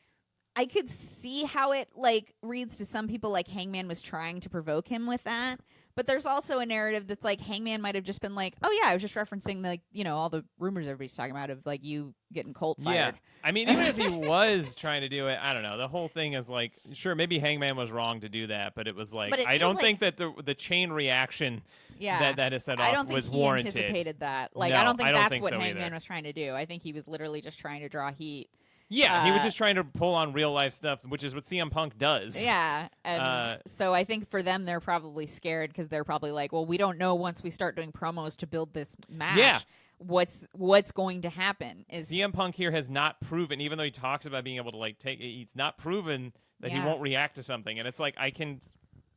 I could see how it like reads to some people like Hangman was trying to provoke him with that. But there's also a narrative that's like Hangman might have just been like, oh yeah, I was just referencing like, all the rumors everybody's talking about of like you getting Colt fired. Yeah. Even if he was trying to do it, I don't know. The whole thing is like, sure, maybe Hangman was wrong to do that, but it was like, I don't think that the chain reaction that is set off was warranted. I don't think he anticipated that. Like, no, I don't think that's what so Hangman either. was trying to do. I think he was literally just trying to draw heat. Yeah, he was just trying to pull on real life stuff, which is what CM Punk does. Yeah, and so I think for them, they're probably scared because they're probably like, well, we don't know once we start doing promos to build this match, what's going to happen. Is CM Punk here has not proven, even though he talks about being able to like take it, he's not proven that he won't react to something. And it's like, I can,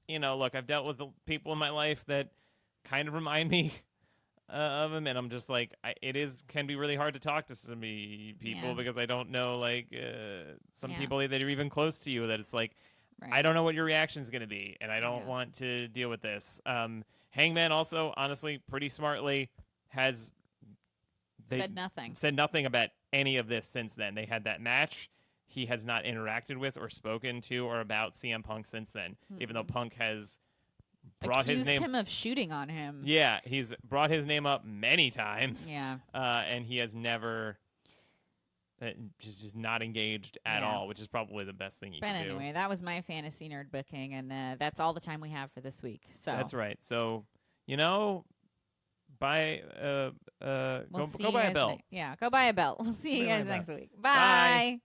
look, I've dealt with the people in my life that kind of remind me of him, and I'm just like, it can be really hard to talk to some people because I don't know, like, some people that are even close to you that it's like, I don't know what your reaction is going to be, and I don't want to deal with this. Hangman also, honestly, pretty smartly said nothing about any of this since then. They had that match. He has not interacted with or spoken to or about CM Punk since then, even though Punk has brought his Accused name. him of shooting on him. Yeah, he's brought his name up many times. Yeah. And he has never just not engaged at Yeah. all, which is probably the best thing you But can do. anyway, that was my fantasy nerd booking, and that's all the time we have for this week. So That's right. So, buy we'll go see buy you a guys belt. Yeah, go buy a belt. We'll see you Go buy a guys belt. next week. Bye. Bye.